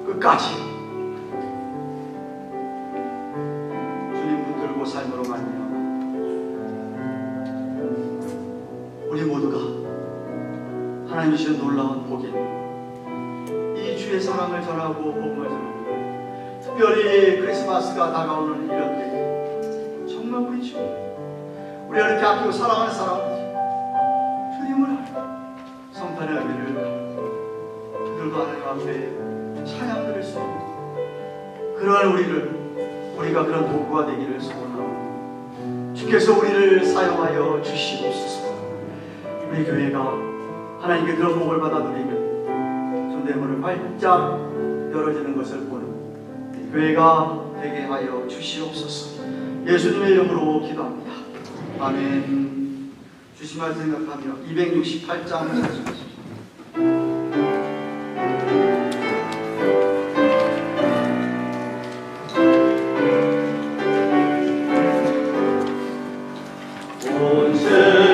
끝까지 주님 붙들고 삶으로 말미암아 우리 모두가 하나님 주신 놀라운 복인 이 주의 사랑을 전하고 복음을 전하고 특별히 크리스마스가 다가오는 이런 때 정말 우리 주 우리 이렇게 아끼고 사랑하는 사람들 주님을 알고 성탄의 의미를 알고 그들도 하나님 앞에 찬양 드릴 수 있는 그러한 우리가 그런 도구가 되기를 소원하고 주께서 우리를 사용하여 주시옵소서. 우리 교회가 하나님께 그런 복을 받아 누리면 전대문을 활짝 열어지는 것을 보는 교회가 되게 하여 주시옵소서. 예수님의 이름으로 기도합니다. 아멘. 주신 말씀 생각하며 268장 찾으십시오. 죄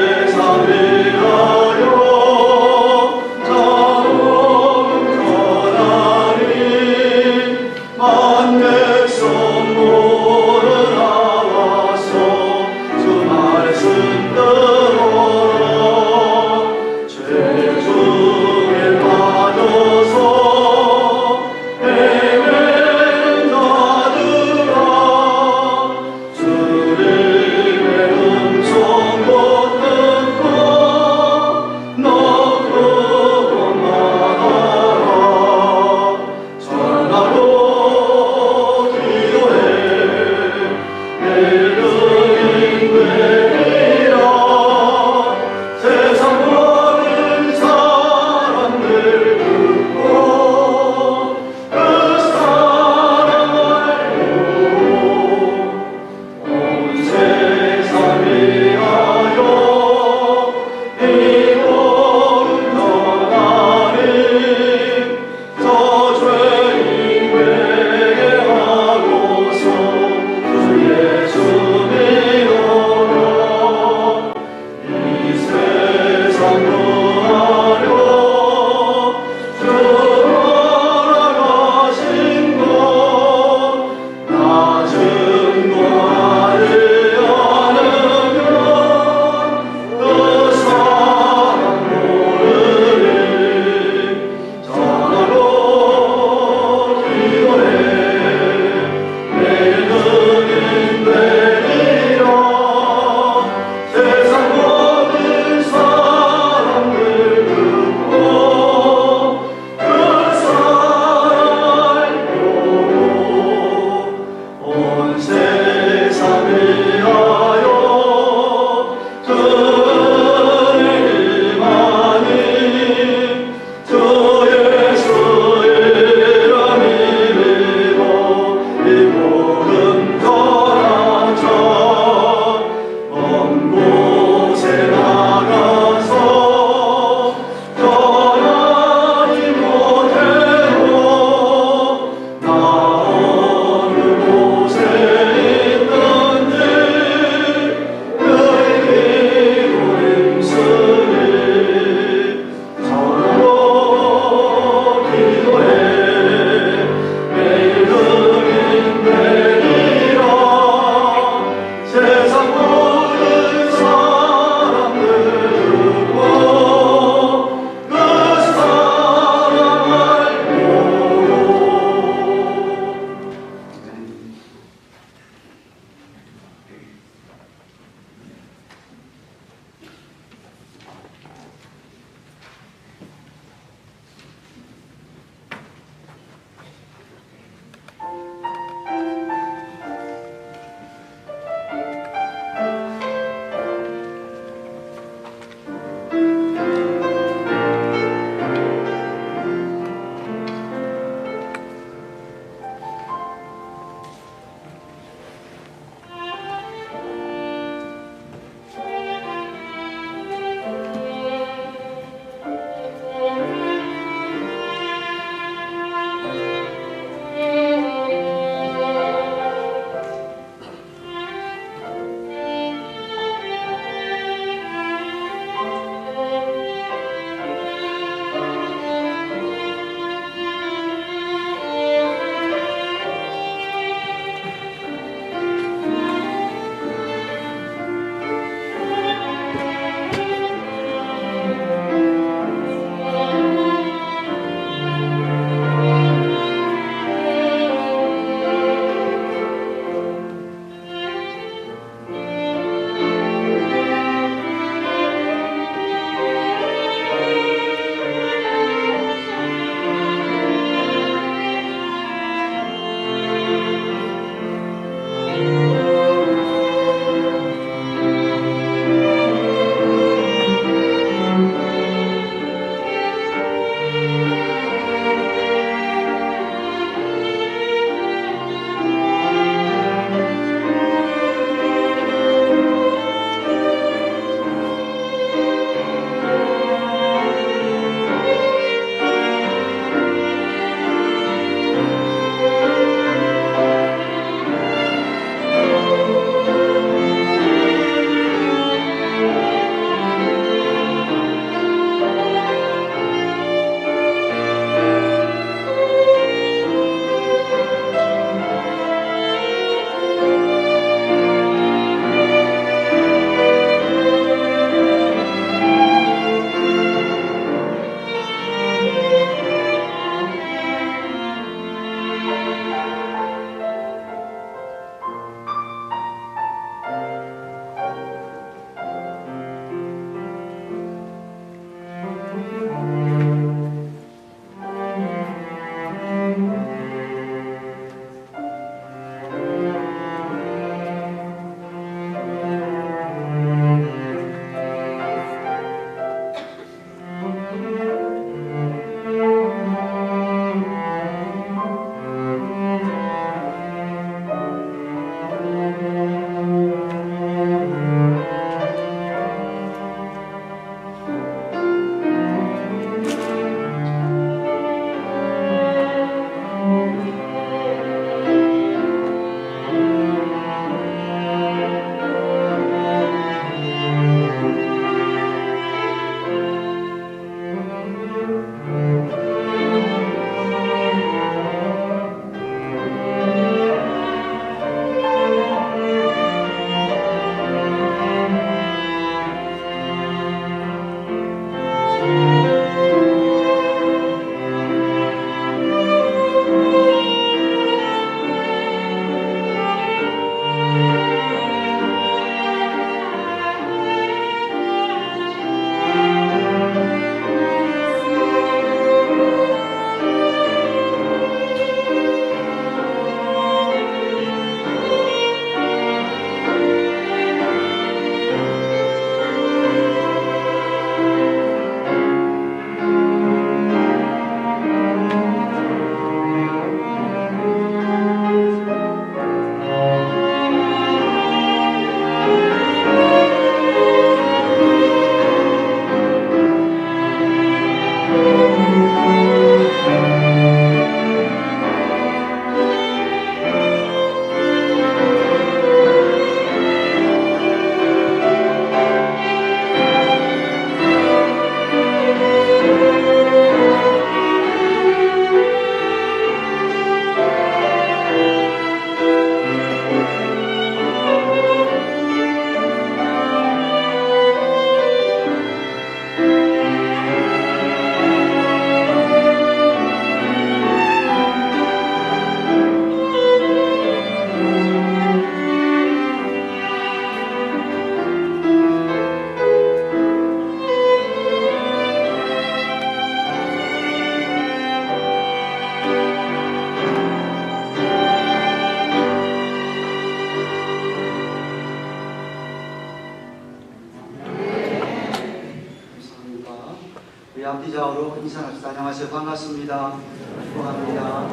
서로 인사합시다. 안녕하세요. 반갑습니다. 축복합니다.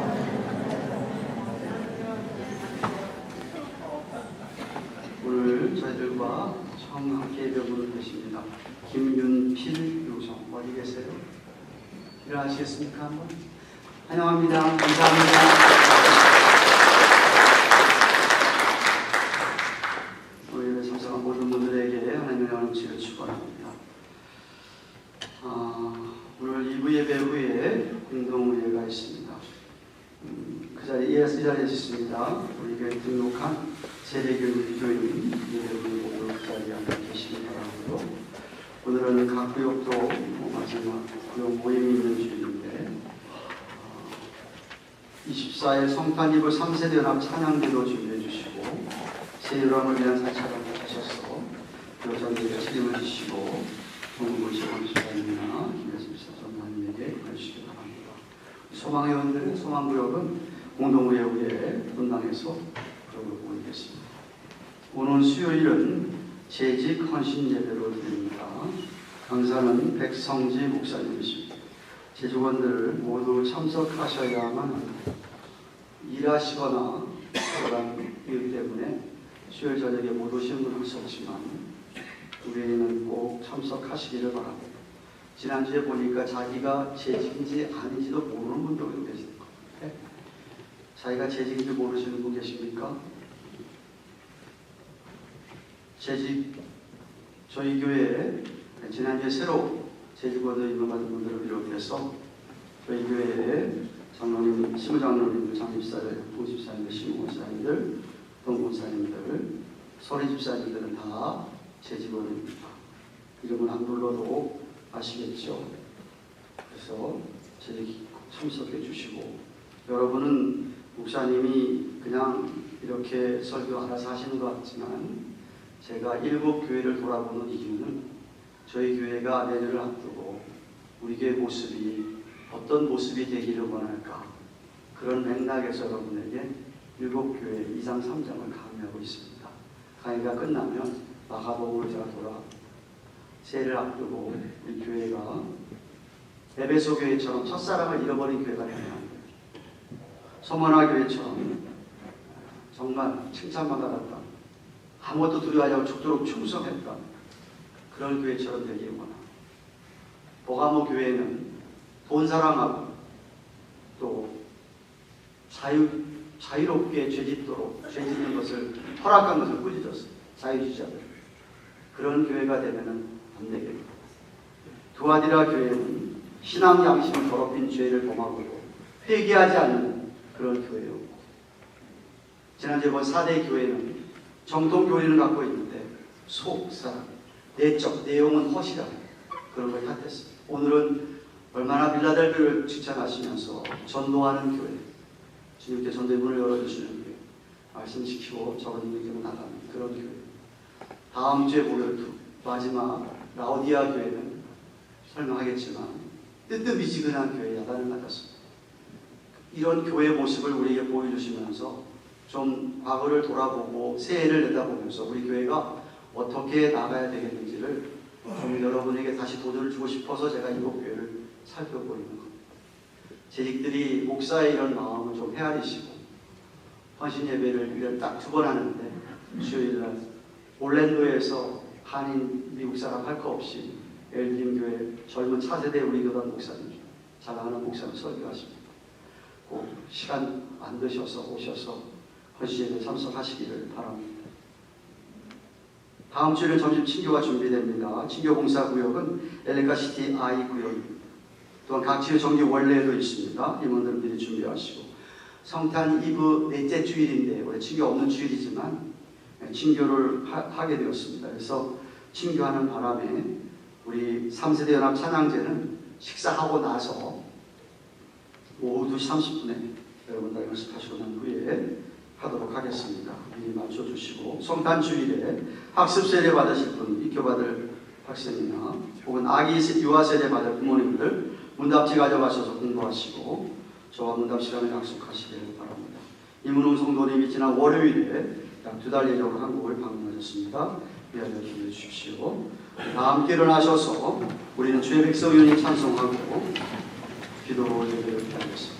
오늘 저희들과 처음 함께 뵈분 계십니다. 김윤필 교성 어디 계세요? 일어나시겠습니까? 한번 환영합니다. 감사합니다. 오늘 참석한 모든 분들에게 하나님의 은혜를 축원합니다. 오늘 2부 예배 후에 공동의회가 있습니다. 그 자리에 이 자리에 있습니다. 우리 교회 등록한 세례교육 교인 예배를 그 자리에 계시기 바라고요. 오늘은 각 구역도 마지막 구역 모임이 있는 주일인데 24일 성탄 이브 3세대 연합 찬양대도 준비해 주시고 세율함을 위한 사찰을 하셔서 여자들에게 책임을 지시고 동물 지원시간이나 김혜수사 전무님에게 해주시기 바랍니다. 소망회원들의 소망구역은 공동의회 후에 분당에서 그러고 모이겠습니다. 오늘 수요일은 재직 헌신 예배로 드립니다. 강사는 백성지 목사님이십니다. 재직원들 모두 참석하셔야만 합니다. 일하시거나 그런 이유 때문에 수요일 저녁에 못 오시는 분은 없지만 우리는 꼭 참석하시기를 바랍니다. 지난주에 보니까 자기가 재직인지 아닌지도 모르는 분도 계시는 거예요. 자기가 재직인지 모르시는 분 계십니까? 재직, 저희 교회에 지난주에 새로 재직원을 임명받은 분들을 비롯해서 저희 교회에 장로님, 시무장로님들, 장집사들, 부집사님들, 시무원사님들, 동문사님들, 소리집사님들은 다 재직원입니다. 이름은 안 불러도 아시겠죠? 그래서 재직 참석해 주시고 여러분은 목사님이 그냥 이렇게 설교 알아서 하시는 것 같지만 제가 7교회를 돌아보는 이유는 저희 교회가 내년을 앞두고 우리 교회 모습이 어떤 모습이 되기를 원할까 그런 맥락에서 여러분에게 7교회 2장 3장을 강의하고 있습니다. 강의가 끝나면 마가복음을 제가 돌아 새해를 앞두고 우리 교회가 에베소 교회처럼 첫사랑을 잃어버린 교회가 되면 안 돼요. 서머나 교회처럼 정말 칭찬만 받았다. 아무것도 두려워하지 않고 죽도록 충성했다. 그런 교회처럼 되기 원합니다. 보가모 교회는 돈 사랑하고 또 자유롭게 죄짓도록 죄짓는 것을 허락한 것을 꾸짖었어요. 자유주의자들. 그런 교회가 되면은 안 되겠다. 두아디라 교회는 신앙 양심을 더럽힌 죄를 범하고도 회개하지 않는 그런 교회였고 지난주에 본 4대 교회는 정통 교리를 갖고 있는데 속사람, 내적 내용은 허시라 그런 걸 탓했습니다. 오늘은 얼마나 빌라델비를 칭찬하시면서 전도하는 교회, 주님께 전도의 문을 열어주시는 교회, 말씀시키고 적어주는 나가는 그런 교회. 다음 주에 목요일 마지막 라오디아 교회는 설명하겠지만 뜨뜻미지근한 교회 야단을 맞았습니다. 이런 교회 모습을 우리에게 보여주시면서 좀 과거를 돌아보고 새해를 내다보면서 우리 교회가 어떻게 나가야 되겠는지를 좀 여러분에게 다시 도전을 주고 싶어서 제가 이 교회를 살펴보이는 겁니다. 재직들이 목사의 이런 마음을 좀 헤아리시고 헌신 예배를 1년에 딱 2번 하는데 수요일날 올랜도에서 한인 미국 사람 할 거 없이 엘빈 교회 젊은 차세대 우리 교단 목사님 자랑하는 목사님 설교하십니다. 꼭 시간 안 드셔서 오셔서 헌신 예배 참석하시기를 바랍니다. 다음 주에는 점심 친교가 준비됩니다. 친교 봉사 구역은 엘레카시티 I 구역입니다. 또한 각 지역 정기 원래도 있습니다. 임원들 미리 준비하시고 성탄 이브 넷째 주일인데 원래 친교 없는 주일이지만 친교를 하게 되었습니다. 그래서 친교하는 바람에 우리 3세대 연합 찬양제는 식사하고 나서 오후 2시 30분에 여러분 다 연습하시고 난 후에 하도록 하겠습니다. 미리 맞춰주시고 성탄 주일에 학습 세례 받으실 분, 입교받을 학생이나 혹은 아기 유아 세례 받을 부모님들 문답지 가져가셔서 공부하시고 저와 문답 시간을 약속하시기를 바랍니다. 이문웅 성도님이 지난 월요일에 약 2달 예정으로 한국을 방문하셨습니다. 미안해 주십시오. 다 함께 일어나셔서 우리는 주의 백성 유니 찬송하고 기도로 예배를 드리겠습니다.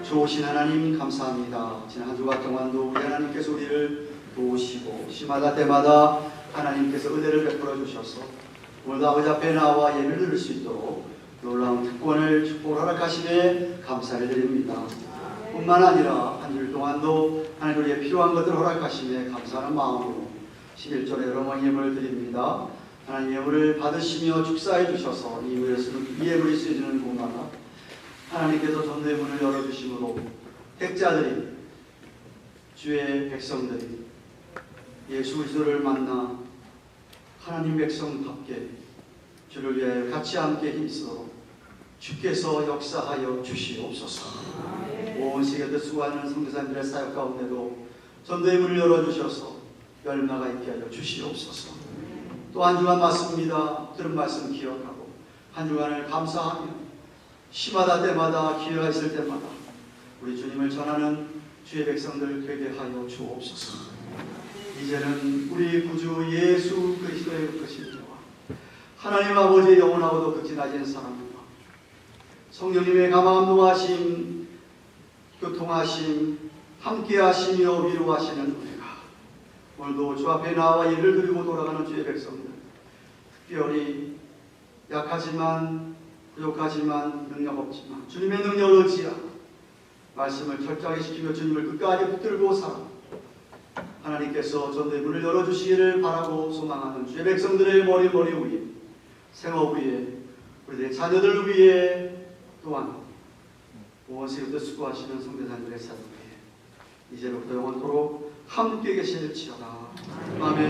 좋으신 하나님 감사합니다. 지난 한 주간 동안도 우리 하나님께서 우리를 도우시고 시마다 때마다 하나님께서 은혜를 베풀어 주셔서 오늘도 아버지 앞에 나와 예배를 드릴 수 있도록 놀라운 특권을 축복을 허락하시네 감사를 드립니다. 뿐만 아니라 한 주 동안도 하나님 우리의 필요한 것들을 허락하시네 감사하는 마음으로 11절에 여러 번 예물을 드립니다. 하나님 예물을 받으시며 축사해 주셔서 이 예물이 쓰여지는 공간을 하나님께서 전대문을 열어주심으로 택자들이 주의 백성들이 예수 그리스도를 만나 하나님 백성답게 주를 위하여 같이 함께 힘쓰도록 주께서 역사하여 주시옵소서. 온 세계에 수고하는 성도사님들의 사역 가운데도 전도의 문을 열어주셔서 열마가 있게 하여 주시옵소서. 또 한 주간 맞습니다. 들은 말씀 기억하고 한 주간을 감사하며 시마다 때마다 기회가 있을 때마다 우리 주님을 전하는 주의 백성들 되게 하여 주옵소서. 이제는 우리 구주 예수 그리스도의 것입니다. 하나님 아버지의 영원하고도 극진하신 사랑과 성령님의 감화함동하심 교통하심 함께하시며 위로하시는 은혜가 오늘도 주 앞에 나와 예를 드리고 돌아가는 주의 백성들 특별히 약하지만 부족하지만 능력 없지만 주님의 능력을 의지하고 말씀을 철저하게 지키며 주님을 끝까지 붙들고 살아 하나님께서 전도의 문을 열어주시기를 바라고 소망하는 주의 백성들의 머리 위에 생업 위에 우리들의 자녀들 위에 또한 온 세계에 수고하시는 성도사님들의 사역 위에 이제로부터 영원토록 함께 계실지어다. 아멘.